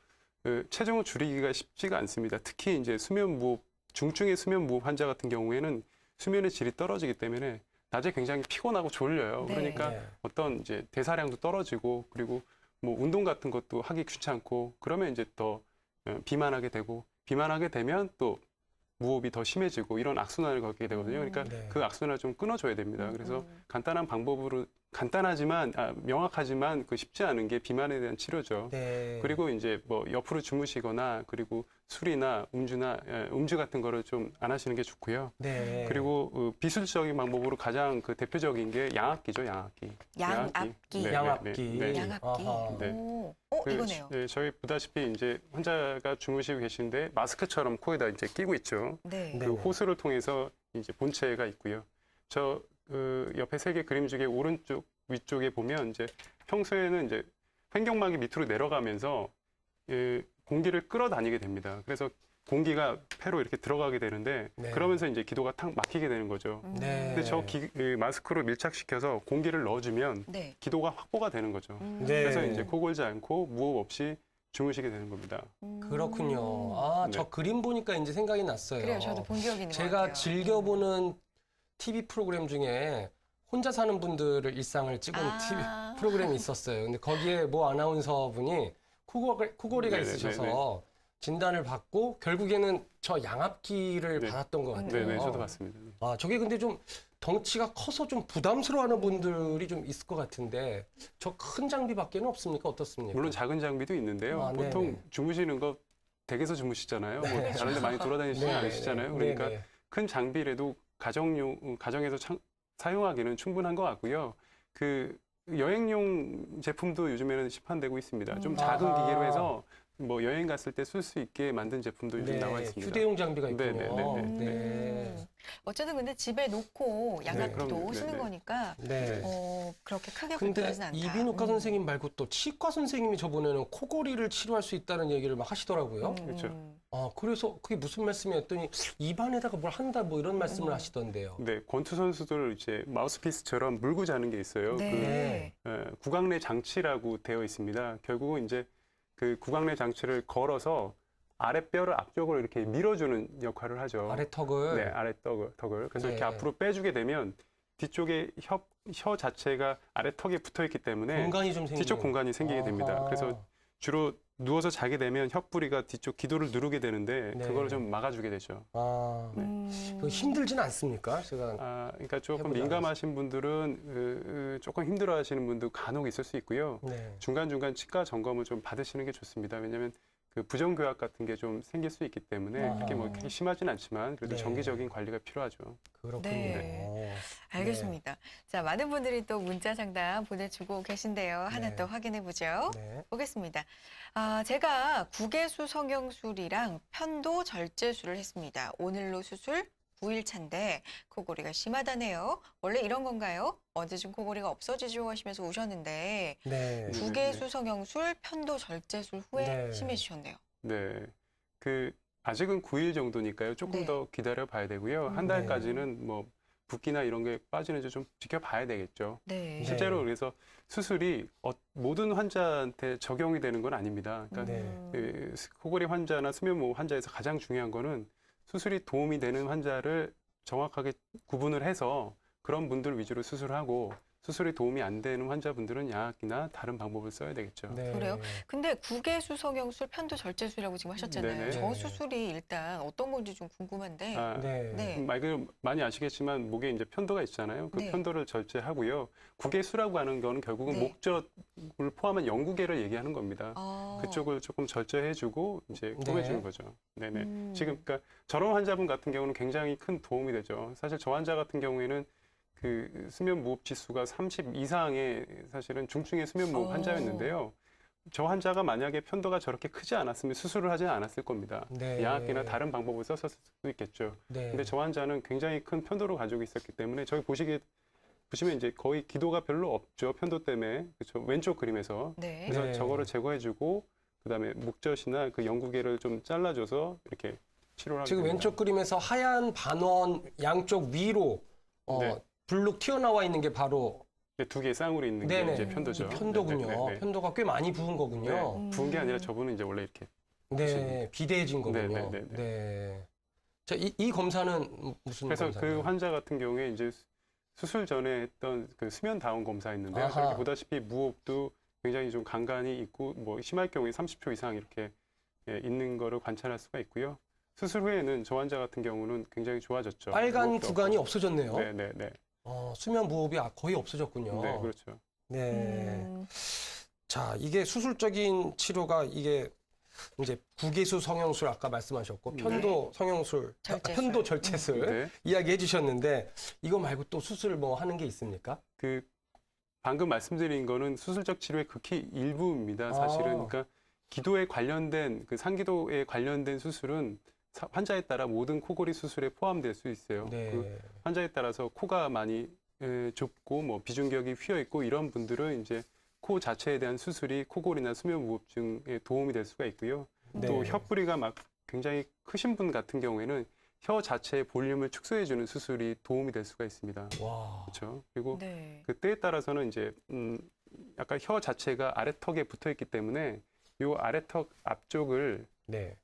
체중을 줄이기가 쉽지가 않습니다. 특히 이제 수면무호흡, 중증의 수면무호흡 환자 같은 경우에는 수면의 질이 떨어지기 때문에 낮에 굉장히 피곤하고 졸려요. 네. 그러니까 네. 어떤 이제 대사량도 떨어지고 그리고 뭐 운동 같은 것도 하기 귀찮고 그러면 이제 더 비만하게 되고 비만하게 되면 또 무호흡이 더 심해지고 이런 악순환을 겪게 되거든요. 그러니까 네. 그 악순환을 좀 끊어줘야 됩니다. 그래서 간단한 방법으로 간단하지만 명확하지만 그 쉽지 않은 게 비만에 대한 치료죠. 네. 그리고 이제 뭐 옆으로 주무시거나 그리고 술이나 음주 같은 거를 좀 안 하시는 게 좋고요. 네. 그리고 비술적인 방법으로 가장 그 대표적인 게 양압기죠, 양압기. 양압기. 네, 양압기. 네, 네. 양압기. 아하. 네. 이거네요. 저희 보다시피 이제 환자가 주무시고 계신데 마스크처럼 코에다 이제 끼고 있죠. 네. 네. 그 호스를 통해서 이제 본체가 있고요. 저 옆에 세 개 그림 중에 오른쪽 위쪽에 보면 이제 평소에는 이제 횡격막이 밑으로 내려가면서 공기를 끌어다니게 됩니다. 그래서 공기가 폐로 이렇게 들어가게 되는데 네. 그러면서 이제 기도가 탁 막히게 되는 거죠. 네. 근데 저 마스크로 밀착시켜서 공기를 넣어주면 네. 기도가 확보가 되는 거죠. 네. 그래서 이제 코 골지 않고 무호흡 없이 주무시게 되는 겁니다. 그렇군요. 아, 저 네. 그림 보니까 이제 생각이 났어요. 그래요. 저도 본 기억이 있는 것 제가 같아요. 즐겨보는 TV 프로그램 중에 혼자 사는 분들을 일상을 찍은 TV 프로그램이 있었어요. 근데 거기에 모 아나운서분이 코골이가 네네네네. 있으셔서 진단을 받고 결국에는 저 양압기를 네. 받았던 것 같아요. 네네, 저도 봤습니다. 아, 저게 근데 좀 덩치가 커서 좀 부담스러워하는 분들이 좀 있을 것 같은데 저 큰 장비밖에는 없습니까? 어떻습니까? 물론 작은 장비도 있는데요. 아, 보통 네네. 주무시는 거 댁에서 주무시잖아요. 뭐 네. 다른 데 많이 돌아다니시지 네네. 않으시잖아요. 그러니까 네네. 큰 장비라도 가정에서 사용하기는 충분한 것 같고요. 그 여행용 제품도 요즘에는 시판되고 있습니다. 좀 작은 아하. 기계로 해서 뭐 여행 갔을 때 쓸 수 있게 만든 제품도 요즘 네, 나와 있습니다. 휴대용 장비가 있군요. 네네네네. 네. 어쨌든 근데 집에 놓고 양압기도 그럼요. 쓰는 네네. 거니까 네. 그렇게 크게 근데 불편하진 않다. 이비인후과 선생님 말고 또 치과 선생님이 저번에는 코골이를 치료할 수 있다는 얘기를 막 하시더라고요. 그렇죠. 아, 그래서 그게 무슨 말씀이었더니 입안에다가 뭘 한다 뭐 이런 말씀을 하시던데요. 네, 권투 선수들 이제 마우스피스처럼 물고 자는 게 있어요. 네. 구강내 장치라고 되어 있습니다. 결국은 이제 그 구강내 장치를 걸어서 아랫뼈를 앞쪽으로 이렇게 밀어주는 역할을 하죠. 아래 턱을. 네, 아랫턱을. 그래서 네. 이렇게 앞으로 빼주게 되면 뒤쪽에 혀 자체가 아래턱에 붙어 있기 때문에 공간이 좀 생기는. 뒤쪽 공간이 생기게 됩니다. 아하. 그래서 주로 누워서 자게 되면 혀뿌리가 뒤쪽 기도를 누르게 되는데 네. 그거를 좀 막아주게 되죠. 아, 그거 힘들진 않습니까? 제가. 그러니까 조금 해보지 민감하신 분들은 조금 힘들어하시는 분도 간혹 있을 수 있고요. 네. 중간중간 치과 점검을 좀 받으시는 게 좋습니다. 왜냐하면 그 부정교합 같은 게 좀 생길 수 있기 때문에 아하. 그렇게 뭐 그렇게 심하진 않지만 그래도 네. 정기적인 관리가 필요하죠. 그렇군요. 네. 알겠습니다. 자, 많은 분들이 또 문자 상담 보내주고 계신데요. 하나 네. 또 확인해 보죠. 네. 보겠습니다. 제가 국외수 성형술이랑 편도 절제술을 했습니다. 오늘로 수술 9일 차인데 코골이가 심하다네요. 원래 이런 건가요? 언제쯤 코골이가 없어지죠 하시면서 오셨는데 네. 국외수 성형술, 편도 절제술 후에 네. 심해지셨네요. 네, 그 아직은 9일 정도니까요. 조금 네. 더 기다려 봐야 되고요. 한 달까지는 뭐 붓기나 이런 게 빠지는지 좀 지켜봐야 되겠죠. 네. 실제로 그래서 수술이 모든 환자한테 적용이 되는 건 아닙니다. 그러니까 네. 그 코골이 환자나 수면무호 환자에서 가장 중요한 거는 수술이 도움이 되는 환자를 정확하게 구분을 해서 그런 분들 위주로 수술하고 수술이 도움이 안 되는 환자분들은 약이나 다른 방법을 써야 되겠죠. 네. 그래요? 근데 국외수 성형술, 편도 절제술이라고 지금 하셨잖아요. 네네. 저 수술이 일단 어떤 건지 좀 궁금한데. 아, 네. 네. 많이 아시겠지만 목에 이제 편도가 있잖아요. 그 네. 편도를 절제하고요. 국외수라고 하는 거는 결국은 네. 목젖을 포함한 영구계를 얘기하는 겁니다. 그쪽을 조금 절제해주고 이제 꾸며주는 거죠. 네네. 지금 그러니까 저런 환자분 같은 경우는 굉장히 큰 도움이 되죠. 사실 저 환자 같은 경우에는 그 수면 무호흡 지수가 30 이상의 사실은 중증의 수면 무호흡 환자였는데요. 저 환자가 만약에 편도가 저렇게 크지 않았으면 수술을 하지 않았을 겁니다. 네. 양압기나 다른 방법을 썼을 수도 있겠죠. 네. 근데 저 환자는 굉장히 큰 편도를 가지고 있었기 때문에 저기 보시면 이제 거의 기도가 별로 없죠. 편도 때문에. 그렇죠. 왼쪽 그림에서. 네. 그래서 네. 저거를 제거해주고 그다음에 목젖이나 그 영구계를 좀 잘라줘서 이렇게 치료를 하게 지금 됩니다. 왼쪽 그림에서 하얀 반원 양쪽 위로 네. 불룩 튀어나와 있는 게 바로 두 개의 쌍으로 있는 게 네네. 이제 편도죠. 편도군요. 네, 네, 네. 편도가 꽤 많이 부은 거군요. 네, 부은 게 아니라 저분은 이제 원래 이렇게 네, 비대해진 거군요. 네, 네, 네, 네. 자, 이 검사는 무슨 그래서 검사인가요? 그 환자 같은 경우에 이제 수술 전에 했던 그 수면 다운 검사였는데요. 아하. 저렇게 보다시피 무호흡도 굉장히 좀 간간이 있고 뭐 심할 경우에 30초 이상 이렇게 있는 거를 관찰할 수가 있고요. 수술 후에는 저 환자 같은 경우는 굉장히 좋아졌죠. 빨간 무호흡도 구간이 없고. 없어졌네요. 네, 네, 네. 수면 무호흡이 거의 없어졌군요. 네, 그렇죠. 네. 자, 이게 수술적인 치료가 이게 이제 국외수 성형술 아까 말씀하셨고 편도 성형술, 절제술. 편도 절제술 네. 이야기해 주셨는데 이거 말고 또 수술 뭐 하는 게 있습니까? 그 방금 말씀드린 거는 수술적 치료의 극히 일부입니다. 사실은 그러니까 기도에 관련된 그 상기도에 관련된 수술은 환자에 따라 모든 코골이 수술에 포함될 수 있어요. 네. 그 환자에 따라서 코가 많이 좁고 뭐 비중격이 휘어 있고 이런 분들은 이제 코 자체에 대한 수술이 코골이나 수면무호흡증에 도움이 될 수가 있고요. 네. 또 혀뿌리가 막 굉장히 크신 분 같은 경우에는 혀 자체의 볼륨을 축소해주는 수술이 도움이 될 수가 있습니다. 와. 그렇죠. 그리고 네. 그 때에 따라서는 이제 약간 혀 자체가 아래턱에 붙어 있기 때문에 이 아래턱 앞쪽을 네.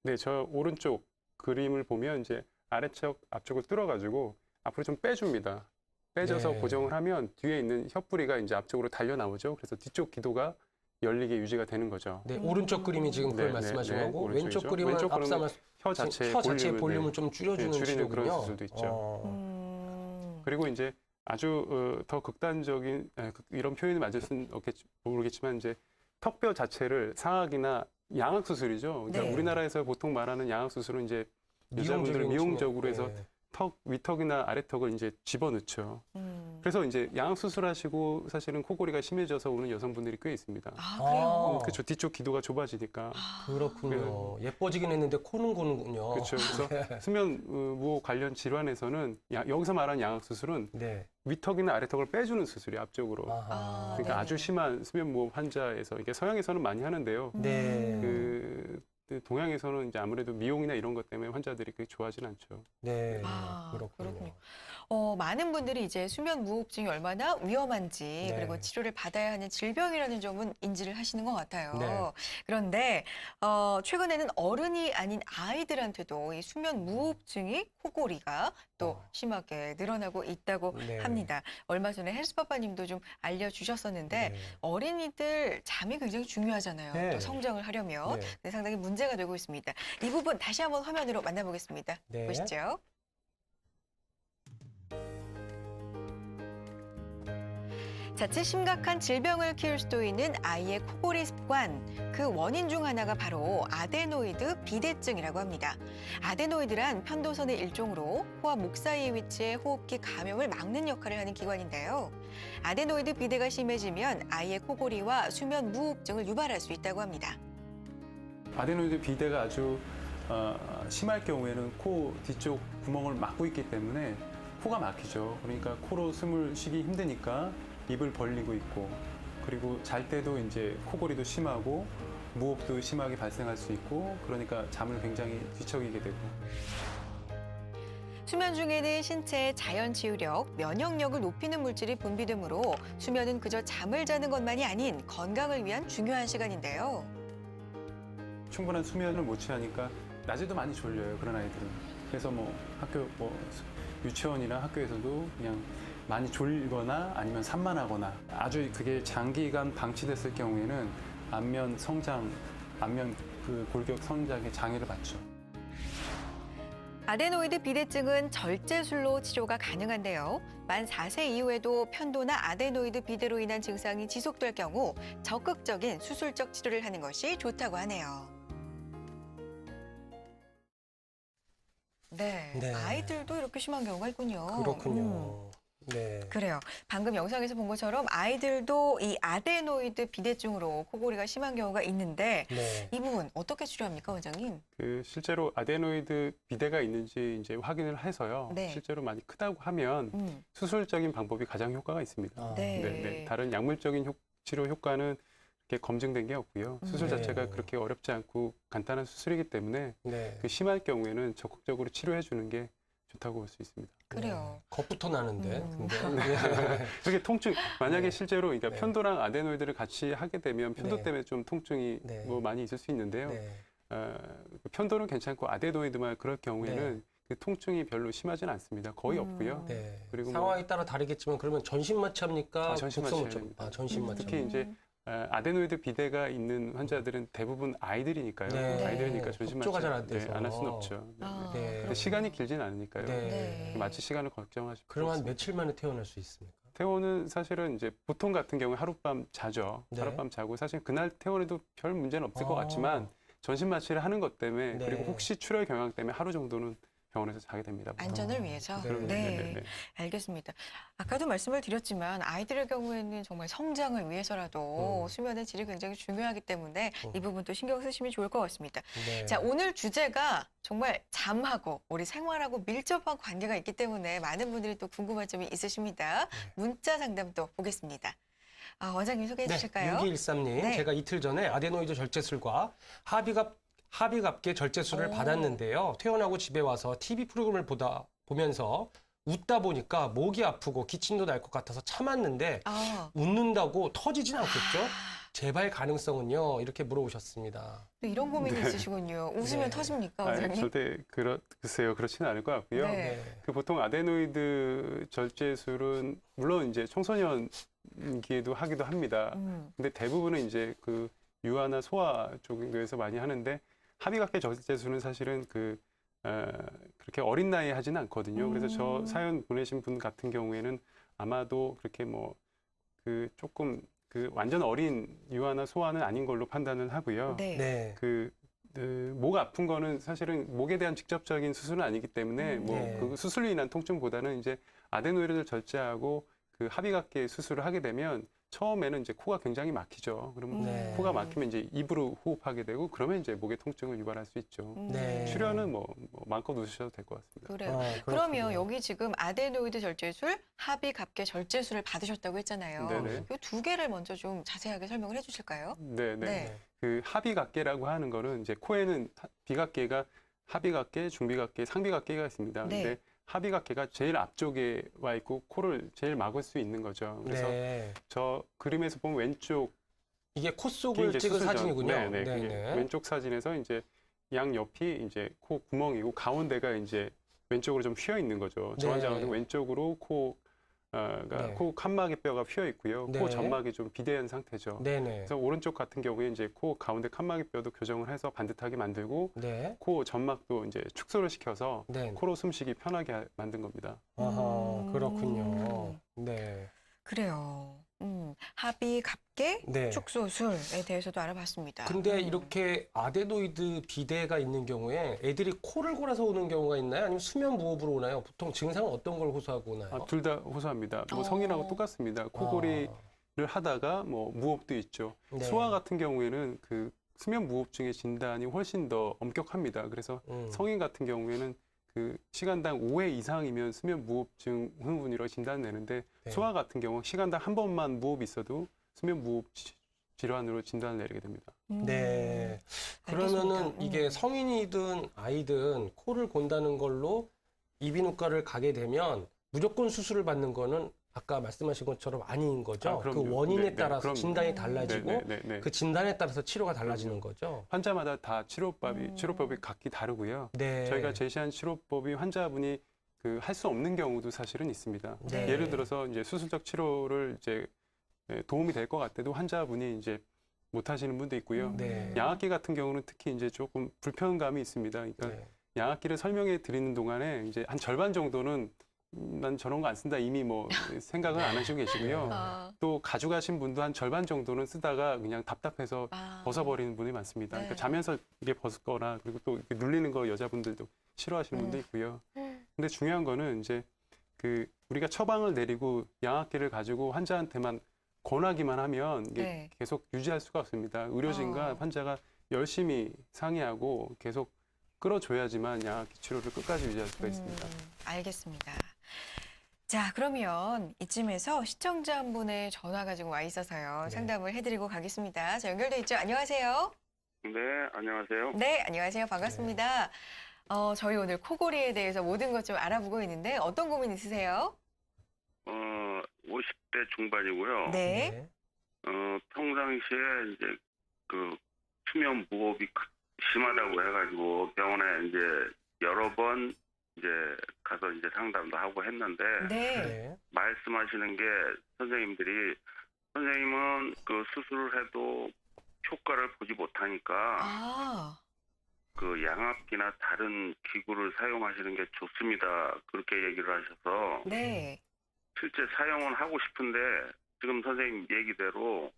네, 저 오른쪽 그림을 보면 이제 아래턱 앞쪽을 뚫어가지고 앞으로 좀 빼줍니다. 빼줘서 네. 고정을 하면 뒤에 있는 혀뿌리가 이제 앞쪽으로 달려 나오죠. 그래서 뒤쪽 기도가 열리게 유지가 되는 거죠. 네, 오른쪽 그림이 지금 그걸 네, 말씀하신 네, 네, 거고 오른쪽이죠. 왼쪽 그림은 왼쪽 앞서 그림은 말씀 혀 자체의 혀 자체의 볼륨을 네, 좀 줄여주는 줄이는 치료군요. 그런 수술도 있죠. 그리고 이제 아주 더 극단적인 이런 표현이 맞을 수는 모르겠지만 이제 턱뼈 자체를 상악이나 양악 수술이죠. 그러니까 네. 우리나라에서 보통 말하는 양악 수술은 이제 여자분들을 미용적인 미용적으로 해서 네. 턱 위턱이나 아래턱을 이제 집어넣죠. 그래서 이제 양악 수술하시고 사실은 코골이가 심해져서 오는 여성분들이 꽤 있습니다. 아, 그래요? 그렇죠. 뒤쪽 기도가 좁아지니까. 그렇군요. 예뻐지긴 했는데 코는 고는군요. 그렇죠. 그래서 수면 무호흡 관련 질환에서는 여기서 말하는 양악 수술은 네. 위턱이나 아래턱을 빼주는 수술이 앞쪽으로. 아하. 그러니까 네네. 아주 심한 수면 무호흡 환자에서 이게 서양에서는 많이 하는데요. 네. 그 동양에서는 이제 아무래도 미용이나 이런 것 때문에 환자들이 그렇게 좋아하진 않죠. 네. 그렇군요. 그렇군요. 많은 분들이 이제 수면 무호흡증이 얼마나 위험한지 네. 그리고 치료를 받아야 하는 질병이라는 점은 인지를 하시는 것 같아요. 네. 그런데 최근에는 어른이 아닌 아이들한테도 이 수면 무호흡증이 코골이가 또 심하게 늘어나고 있다고 네. 합니다. 얼마 전에 헬스파파님도 좀 알려주셨었는데 네. 어린이들 잠이 굉장히 중요하잖아요. 네. 또 성장을 하려면 네. 상당히 문제가 되고 있습니다. 이 부분 다시 한번 화면으로 만나보겠습니다. 네. 보시죠. 자칫 심각한 질병을 키울 수도 있는 아이의 코골이 습관. 그 원인 중 하나가 바로 아데노이드 비대증이라고 합니다. 아데노이드란 편도선의 일종으로 코와 목 사이에 위치해 호흡기 감염을 막는 역할을 하는 기관인데요. 아데노이드 비대가 심해지면 아이의 코골이와 수면 무호흡증을 유발할 수 있다고 합니다. 아데노이드 비대가 아주 심할 경우에는 코 뒤쪽 구멍을 막고 있기 때문에 코가 막히죠. 그러니까 코로 숨을 쉬기 힘드니까 입을 벌리고 있고, 그리고 잘 때도 이제 코골이도 심하고 무호흡도 심하게 발생할 수 있고, 그러니까 잠을 굉장히 뒤척이게 되고. 수면 중에는 신체의 자연 치유력, 면역력을 높이는 물질이 분비되므로 수면은 그저 잠을 자는 것만이 아닌 건강을 위한 중요한 시간인데요. 충분한 수면을 못 취하니까 낮에도 많이 졸려요, 그런 아이들은. 그래서 뭐 학교 유치원이나 학교에서도 그냥 많이 졸거나 아니면 산만하거나 아주 그게 장기간 방치됐을 경우에는 안면 성장, 안면 그 골격 성장에 장애를 받죠. 아데노이드 비대증은 절제술로 치료가 가능한데요. 만 4세 이후에도 편도나 아데노이드 비대로 인한 증상이 지속될 경우 적극적인 수술적 치료를 하는 것이 좋다고 하네요. 네, 네. 아이들도 이렇게 심한 경우가 있군요. 그렇군요. 네. 그래요. 방금 영상에서 본 것처럼 아이들도 이 아데노이드 비대증으로 코골이가 심한 경우가 있는데 네. 이 부분 어떻게 치료합니까, 원장님? 그 실제로 아데노이드 비대가 있는지 이제 확인을 해서요. 네. 실제로 많이 크다고 하면 수술적인 방법이 가장 효과가 있습니다. 아, 네. 네. 다른 약물적인 치료 효과는 이렇게 검증된 게 없고요. 수술 네. 자체가 그렇게 어렵지 않고 간단한 수술이기 때문에 네. 그 심할 경우에는 적극적으로 치료해 주는 게 좋다고 볼 수 있습니다. 그래요. 겁부터 나는데. 근데. 그게 통증 만약에 네. 실제로 그러니까 네. 편도랑 아데노이드를 같이 하게 되면 편도 네. 때문에 좀 통증이 네. 뭐 많이 있을 수 있는데요. 네. 편도는 괜찮고 아데노이드만 그럴 경우에는 네. 그 통증이 별로 심하지는 않습니다. 거의 없고요. 네. 그리고 상황에 따라 다르겠지만 그러면 전신 마취합니까? 전신 국소 마취입니다. 마취? 전신 마취. 특히 이제 아데노이드 비대가 있는 환자들은 대부분 아이들이니까요. 네. 아이들이니까 전신 협조가 마취 잘안 돼서. 안 할 수는 없죠. 네. 아, 네. 근데 시간이 길진 않으니까요. 네. 마취 시간을 걱정하실 필요 그럼 한 없습니다. 며칠 만에 퇴원할 수 있습니까? 퇴원은 사실은 이제 보통 같은 경우에 하룻밤 자죠. 네. 하룻밤 자고 사실 그날 퇴원해도 별 문제는 없을 것 같지만 전신 마취를 하는 것 때문에 네. 그리고 혹시 출혈 경향 때문에 하루 정도는 병원에서 자게 됩니다. 안전을 위해서. 네. 네. 알겠습니다. 아까도 말씀을 드렸지만 아이들의 경우에는 정말 성장을 위해서라도 수면의 질이 굉장히 중요하기 때문에 이 부분도 신경 쓰시면 좋을 것 같습니다. 네. 자, 오늘 주제가 정말 잠하고 우리 생활하고 밀접한 관계가 있기 때문에 많은 분들이 또 궁금한 점이 있으십니다. 문자 상담도 보겠습니다. 원장님 소개해 주실까요? 6213님, 네. 제가 이틀 전에 아데노이드 절제술과 합의갑계 절제술을 오. 받았는데요. 퇴원하고 집에 와서 TV 프로그램을 보면서 웃다 보니까 목이 아프고 기침도 날 것 같아서 참았는데 웃는다고 터지진 않겠죠? 재발 가능성은요? 이렇게 물어보셨습니다. 또 이런 고민이 있으시군요. 웃으면 네. 터집니까, 원장님? 절대 글쎄요, 그렇지는 않을 것 같고요. 네. 그 보통 아데노이드 절제술은 물론 이제 청소년기에도 하기도 합니다. 근데 대부분은 이제 그 유아나 소아 쪽에서 많이 하는데 합의각계 절제술은 사실은 그렇게 어린 나이에 하지는 않거든요. 그래서 저 사연 보내신 분 같은 경우에는 아마도 그렇게 조금 완전 어린 유아나 소아는 아닌 걸로 판단을 하고요. 네. 네. 목 아픈 거는 사실은 목에 대한 직접적인 수술은 아니기 때문에 네. 그 수술로 인한 통증보다는 이제 아데노이드를 절제하고 그 합의각계 수술을 하게 되면 처음에는 이제 코가 굉장히 막히죠. 그러면 네. 코가 막히면 이제 입으로 호흡하게 되고 그러면 이제 목에 통증을 유발할 수 있죠. 네. 출혈은 마음껏 웃으셔도 될 것 같습니다. 그래요. 그렇군요. 그러면 여기 지금 아데노이드 절제술, 합의갑계 절제술을 받으셨다고 했잖아요. 네네. 이 두 개를 먼저 좀 자세하게 설명을 해주실까요? 네네. 네. 그 합의각계라고 하는 거는 이제 코에는 비각계가 합의각계, 중비각계, 상비각계가 있습니다. 네. 근데 합의각계가 제일 앞쪽에 와 있고 코를 제일 막을 수 있는 거죠. 그래서 네. 저 그림에서 보면 왼쪽 이게 코 이게 속을 이제 찍은 수술전. 사진이군요. 네네. 그게 왼쪽 사진에서 이제 양 옆이 이제 코 구멍이고 가운데가 이제 왼쪽으로 좀 휘어 있는 거죠. 저 네. 환자 같은 왼쪽으로 네. 코 칸막이 뼈가 휘어 있고요. 네. 코 점막이 좀 비대한 상태죠. 네네. 그래서 오른쪽 같은 경우에 이제 코 가운데 칸막이 뼈도 교정을 해서 반듯하게 만들고 네. 코 점막도 이제 축소를 시켜서 네. 코로 숨쉬기 편하게 만든 겁니다. 아하, 그렇군요. 네. 그래요. 합의갑계 네. 축소술에 대해서도 알아봤습니다. 근데 이렇게 아데노이드 비대가 있는 경우에 애들이 코를 골아서 오는 경우가 있나요? 아니면 수면 무호흡으로 오나요? 보통 증상은 어떤 걸 호소하고 오나요? 둘 다 호소합니다. 어. 성인하고 똑같습니다. 코골이를 하다가 무호흡도 있죠. 네. 소아 같은 경우에는 그 수면 무호흡증의 진단이 훨씬 더 엄격합니다. 그래서 성인 같은 경우에는 그 시간당 5회 이상이면 수면 무호흡증 흥분이라고 진단내는데 네. 소아 같은 경우 시간당 한 번만 무호흡이 있어도 수면 무호흡 질환으로 진단을 내리게 됩니다. 네. 알겠습니다. 그러면은 이게 성인이든 아이든 코를 곤다는 걸로 이비인후과를 가게 되면 무조건 수술을 받는 거는 아까 말씀하신 것처럼 아닌 거죠. 아, 그럼요. 그 원인에 네, 네, 따라서 그럼요. 진단이 달라지고 네. 그 진단에 따라서 치료가 달라지는 거죠. 환자마다 다 치료법이 각기 다르고요. 네. 저희가 제시한 치료법이 환자분이 그 할 수 없는 경우도 사실은 있습니다. 네. 예를 들어서 이제 수술적 치료를 이제 도움이 될 것 같아도 환자분이 이제 못 하시는 분도 있고요. 네. 양압기 같은 경우는 특히 이제 조금 불편감이 있습니다. 그러니까 네. 양압기를 설명해 드리는 동안에 이제 한 절반 정도는 난 저런 거 안 쓴다 이미 뭐 생각을 안 하시고 계시고요. 아, 또 가져가신 분도 한 절반 정도는 쓰다가 그냥 답답해서 아. 벗어버리는 분이 많습니다. 네. 그러니까 자면서 이게 벗거나 그리고 또 이렇게 눌리는 거 여자분들도 싫어하시는 분도 있고요. 근데 중요한 거는 이제 그 우리가 처방을 내리고 양압기를 가지고 환자한테만 권하기만 하면 이게 네. 계속 유지할 수가 없습니다. 의료진과 환자가 열심히 상의하고 계속 끌어줘야지만 양압기 치료를 끝까지 유지할 수가 있습니다. 알겠습니다. 자, 그러면 이쯤에서 시청자 한 분의 전화가 지금 와 있어서요. 네. 상담을 해드리고 가겠습니다. 자, 연결돼 있죠? 안녕하세요. 네, 안녕하세요. 네, 안녕하세요. 반갑습니다. 저희 오늘 코골이에 대해서 모든 것 좀 알아보고 있는데 어떤 고민 있으세요? 50대 중반이고요. 네. 평상시에 이제 그 수면 무호흡이 심하다고 해가지고 병원에 이제 여러 번 이제 가서 이제 상담도 하고 했는데 네. 네. 말씀하시는 게 선생님들이 선생님은 그 수술을 해도 효과를 보지 못하니까 아, 그 양압기나 다른 기구를 사용하시는 게 좋습니다. 그렇게 얘기를 하셔서 네. 실제 사용은 하고 싶은데 지금 선생님 얘기대로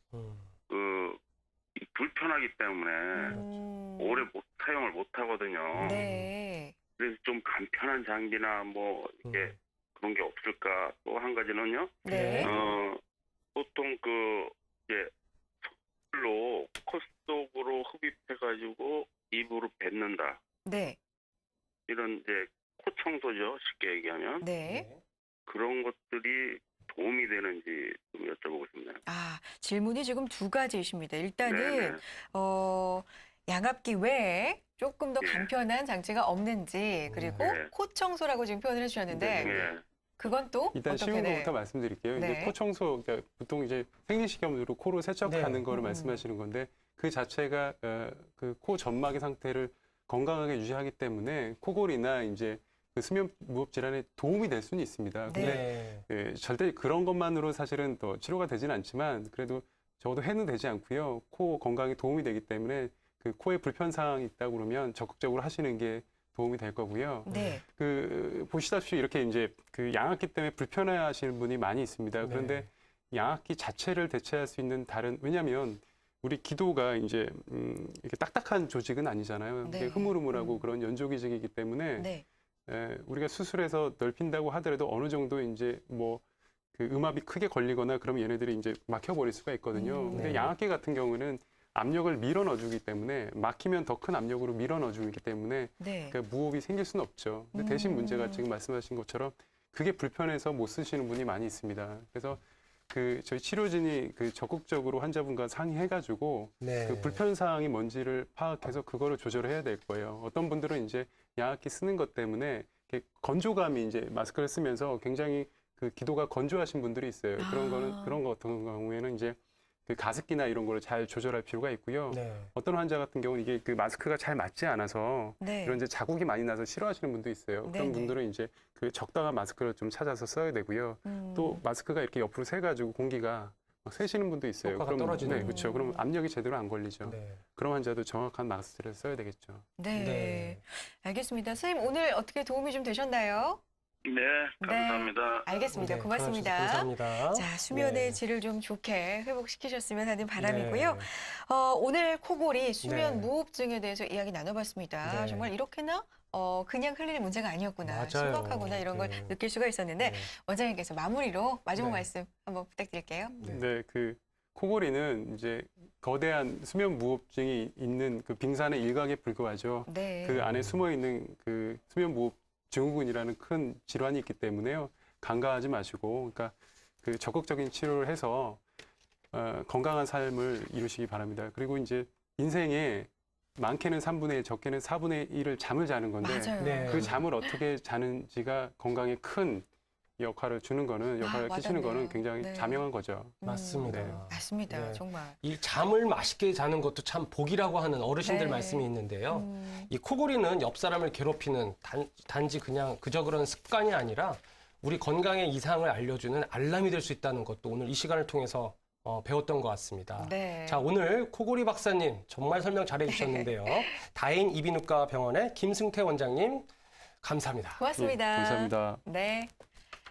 불편하기 때문에 오래 사용을 못 하거든요. 네. 그래서 좀 간편한 장비나 뭐 이게 그런 게 없을까? 또 한 가지는요. 네. 보통 그 이제 손으로 코 속으로 흡입해가지고 입으로 뱉는다. 네. 이런 이제 코 청소죠. 쉽게 얘기하면 네. 그런 것들이 도움이 되는지 좀 여쭤보고 싶네요. 아, 질문이 지금 두 가지이십니다. 일단은 네네. 양압기 외에 조금 더 예. 간편한 장치가 없는지 그리고 네. 코 청소라고 지금 표현을 해주셨는데 예. 그건 또 일단 어떻게 쉬운 거부터 말씀드릴게요. 네. 이제 코 청소, 그러니까 보통 이제 생리식염으로 코로 세척하는 네. 거를 말씀하시는 건데 그 자체가 그 코 점막의 상태를 건강하게 유지하기 때문에 코골이나 이제 그 수면 무호흡 질환에 도움이 될 수는 있습니다. 근데 네. 절대 그런 것만으로 사실은 또 치료가 되지는 않지만 그래도 적어도 해는 되지 않고요. 코 건강에 도움이 되기 때문에 그 코에 불편 사항이 있다고 그러면 적극적으로 하시는 게 도움이 될 거고요. 네. 그 보시다시피 이렇게 이제 그 양압기 때문에 불편해하시는 분이 많이 있습니다. 그런데 양압기 자체를 대체할 수 있는 다른 왜냐하면 우리 기도가 이제 이렇게 딱딱한 조직은 아니잖아요. 네. 이게 흐물흐물하고 그런 연조기직이기 때문에 네. 우리가 수술해서 넓힌다고 하더라도 어느 정도 이제 뭐 그 음압이 크게 걸리거나 그러면 얘네들이 이제 막혀버릴 수가 있거든요. 근데 네. 양압기 같은 경우는 압력을 밀어 넣어주기 때문에 막히면 더 큰 압력으로 밀어 넣어주기 때문에 네. 그러니까 무호흡이 생길 수는 없죠. 근데 대신 문제가 지금 말씀하신 것처럼 그게 불편해서 못 쓰시는 분이 많이 있습니다. 그래서 그 저희 치료진이 그 적극적으로 환자분과 상의해가지고 네. 그 불편 사항이 뭔지를 파악해서 그거를 조절해야 될 거예요. 어떤 분들은 이제 양압기 쓰는 것 때문에 이렇게 건조감이 이제 마스크를 쓰면서 굉장히 그 기도가 건조하신 분들이 있어요. 그런 거 같은 경우에는 이제 그 가습기나 이런 거를 잘 조절할 필요가 있고요. 네. 어떤 환자 같은 경우는 이게 그 마스크가 잘 맞지 않아서 네. 이런 이제 자국이 많이 나서 싫어하시는 분도 있어요. 네네. 그런 분들은 이제 그 적당한 마스크를 좀 찾아서 써야 되고요. 또 마스크가 이렇게 옆으로 새가지고 공기가 막 새시는 분도 있어요. 효과가 떨어지는. 네, 그렇죠. 그럼 압력이 제대로 안 걸리죠. 네. 그런 환자도 정확한 마스크를 써야 되겠죠. 네. 네. 알겠습니다. 선생님 오늘 어떻게 도움이 좀 되셨나요? 네, 감사합니다. 알겠습니다. 네, 고맙습니다. 감사합니다. 자, 수면의 네. 질을 좀 좋게 회복시키셨으면 하는 바람이고요. 네. 오늘 코골이 수면 네. 무호흡증에 대해서 이야기 나눠봤습니다. 네. 정말 이렇게나 그냥 흘릴 문제가 아니었구나. 맞아요. 심각하구나 이런 걸 네. 느낄 수가 있었는데 네. 원장님께서 마무리로 마지막 네. 말씀 한번 부탁드릴게요. 네, 그 코골이는 이제 거대한 수면 무호흡증이 있는 그 빙산의 일각에 불과하죠. 네. 그 안에 숨어 있는 그 수면 무호흡 증후군이라는 큰 질환이 있기 때문에요. 간과하지 마시고, 그러니까 그 적극적인 치료를 해서 건강한 삶을 이루시기 바랍니다. 그리고 이제 인생에 많게는 3분의 1, 적게는 4분의 1을 잠을 자는 건데 맞아요. 네. 그 잠을 어떻게 자는지가 건강에 큰 역할을 주는 거는 역할을 끼치는 와닿네요. 거는 굉장히 네. 자명한 거죠. 맞습니다. 네. 맞습니다. 네. 정말. 이 잠을 맛있게 자는 것도 참 복이라고 하는 어르신들 네. 말씀이 있는데요. 음. 이 코골이는 옆 사람을 괴롭히는 단지 그냥 그저 그런 습관이 아니라 우리 건강에 이상을 알려주는 알람이 될 수 있다는 것도 오늘 이 시간을 통해서 배웠던 것 같습니다. 네. 자, 오늘 코골이 박사님 정말 설명 잘해 주셨는데요. 다인 이비인후과 병원의 김승태 원장님 감사합니다. 고맙습니다. 예, 감사합니다. 네.